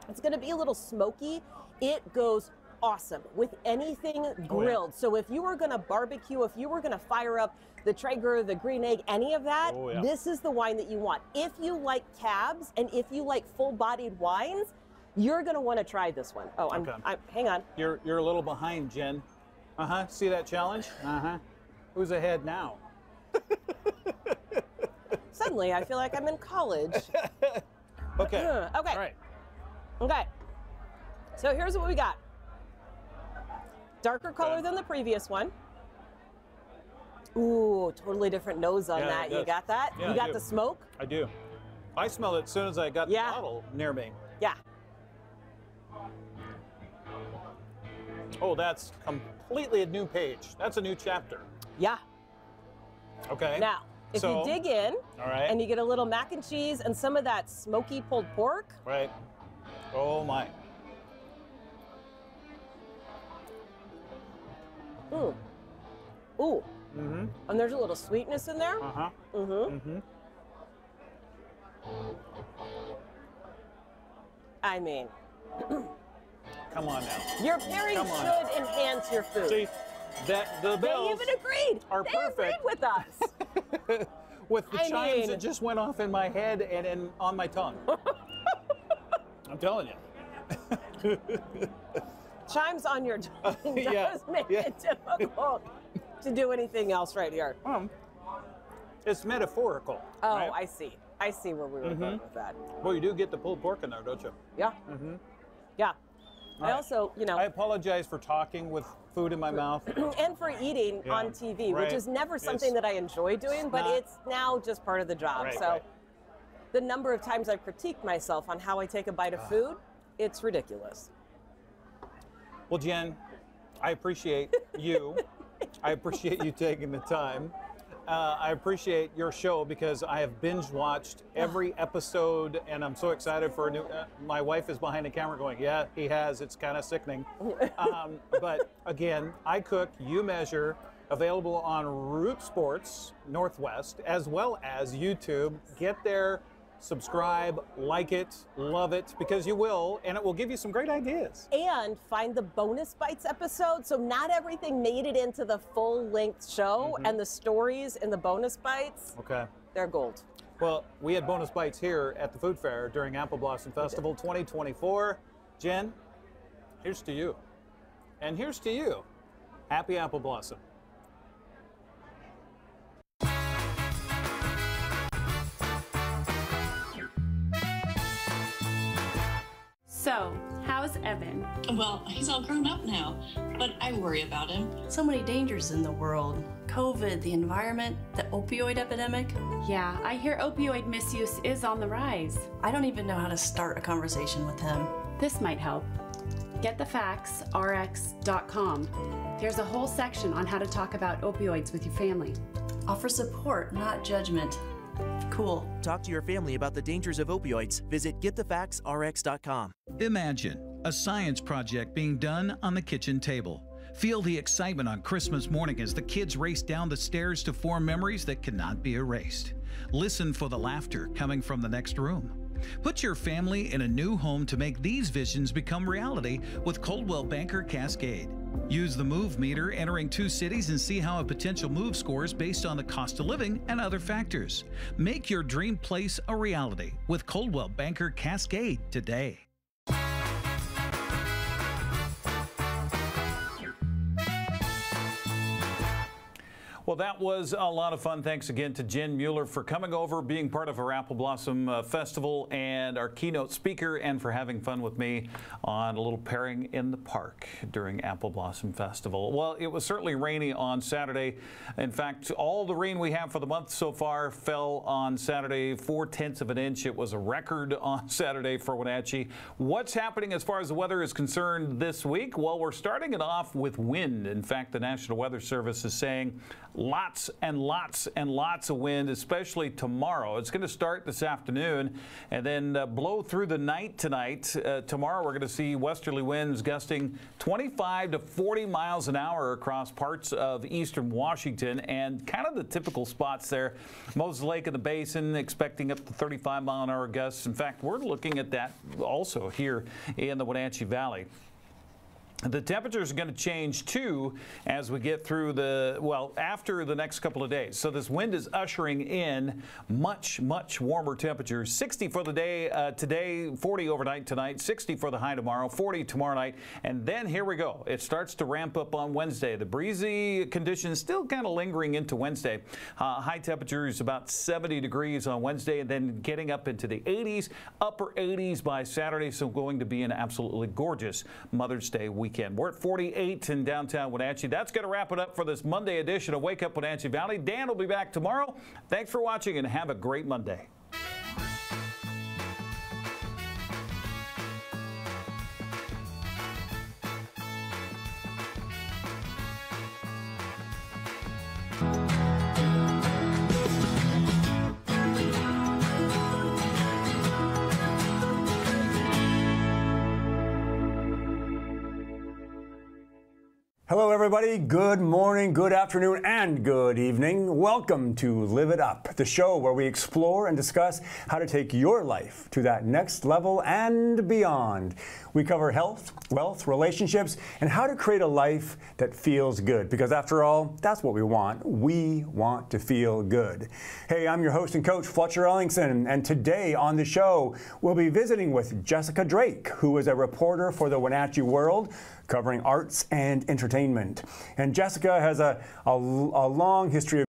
It's going to be a little smoky. It goes awesome with anything grilled. Oh, yeah. So if you were going to barbecue, if you were going to fire up the Traeger, the Green Egg, any of that, this is the wine that you want. If you like cabs and if you like full-bodied wines, you're going to want to try this one. Oh, hang on. You're a little behind, Jen. See that challenge? Who's ahead now? Suddenly, I feel like I'm in college. Okay. Okay. All right. Okay. So here's what we got. Darker color than the previous one. Ooh, totally different nose on that. You got that? Yeah, you got the smoke? I do. I smelled it as soon as I got the bottle near me. Yeah. Oh, that's completely a new page. That's a new chapter. Yeah. Okay. Now, if you dig in and you get a little mac and cheese and some of that smoky pulled pork. Right. Oh, my. Ooh. Ooh. And there's a little sweetness in there. I mean. Come on now. Your pairing should enhance your food. See, the bells they even agreed. Are they perfect. agreed with us. With the chimes that just went off in my head and on my tongue. I'm telling you. Chimes on your tongue does make it difficult to do anything else right here. It's metaphorical. Oh, right? I see. I see where we were going with that. Well, you do get the pulled pork in there, don't you? Yeah. Yeah. I also, I apologize for talking with food in my mouth. And for eating on TV, which is never something that I enjoy doing, but it's now just part of the job. The number of times I've critiqued myself on how I take a bite of food, it's ridiculous. Well, Jen, I appreciate you. I appreciate you taking the time. I appreciate your show because I have binge watched every episode and I'm so excited for a new, my wife is behind the camera going, yeah, he has, it's kind of sickening. But again, I cook, you measure, available on Root Sports Northwest, as well as YouTube. Get there, subscribe, like it, love it, because you will, and it will give you some great ideas. And find the bonus bites episode. So not everything made it into the full-length show, and the stories in the bonus bites, they're gold. Well, we had bonus bites here at the food fair during Apple Blossom Festival 2024. Jen, here's to you. And here's to you. Happy Apple Blossom. So, how's Evan? Well, he's all grown up now, but I worry about him. So many dangers in the world. COVID, the environment, the opioid epidemic. Yeah, I hear opioid misuse is on the rise. I don't even know how to start a conversation with him. This might help. GetTheFactsRx.com. There's a whole section on how to talk about opioids with your family. Offer support, not judgment. Cool. Talk to your family about the dangers of opioids. Visit GetTheFactsRx.com. Imagine a science project being done on the kitchen table. Feel the excitement on Christmas morning as the kids race down the stairs to form memories that cannot be erased. Listen for the laughter coming from the next room. Put your family in a new home to make these visions become reality with Coldwell Banker Cascade. Use the Move Meter entering 2 cities and see how a potential move scores based on the cost of living and other factors. Make your dream place a reality with Coldwell Banker Cascade today. Well, that was a lot of fun. Thanks again to Jen Mueller for coming over, being part of our Apple Blossom Festival, and our keynote speaker, and for having fun with me on a little pairing in the park during Apple Blossom Festival. Well, it was certainly rainy on Saturday. In fact, all the rain we have for the month so far fell on Saturday, 0.4 of an inch. It was a record on Saturday for Wenatchee. What's happening as far as the weather is concerned this week? Well, we're starting it off with wind. In fact, the National Weather Service is saying lots and lots and lots of wind, especially tomorrow. It's going to start this afternoon and then blow through the night tonight. Tomorrow we're going to see westerly winds gusting 25 to 40 miles an hour across parts of eastern Washington, and kind of the typical spots there. Moses Lake and the Basin expecting up to 35-mile-an-hour gusts. In fact, we're looking at that also here in the Wenatchee Valley. The temperatures are going to change too as we get through after the next couple of days. So this wind is ushering in much warmer temperatures. 60 for the day today, 40 overnight tonight, 60 for the high tomorrow, 40 tomorrow night, and then here we go. It starts to ramp up on Wednesday. The breezy conditions still kind of lingering into Wednesday. High temperatures about 70 degrees on Wednesday, and then getting up into the 80s, upper 80s by Saturday. So going to be an absolutely gorgeous Mother's Day weekend. We're at 48 in downtown Wenatchee. That's going to wrap it up for this Monday edition of Wake Up Wenatchee Valley. Dan will be back tomorrow. Thanks for watching and have a great Monday. Hello everybody, good morning, good afternoon, and good evening. Welcome to Live It Up, the show where we explore and discuss how to take your life to that next level and beyond. We cover health, wealth, relationships, and how to create a life that feels good. Because after all, that's what we want. We want to feel good. Hey, I'm your host and coach, Fletcher Ellingson, and today on the show, we'll be visiting with Jessica Drake, who is a reporter for the Wenatchee World, covering arts and entertainment. And Jessica has a long history of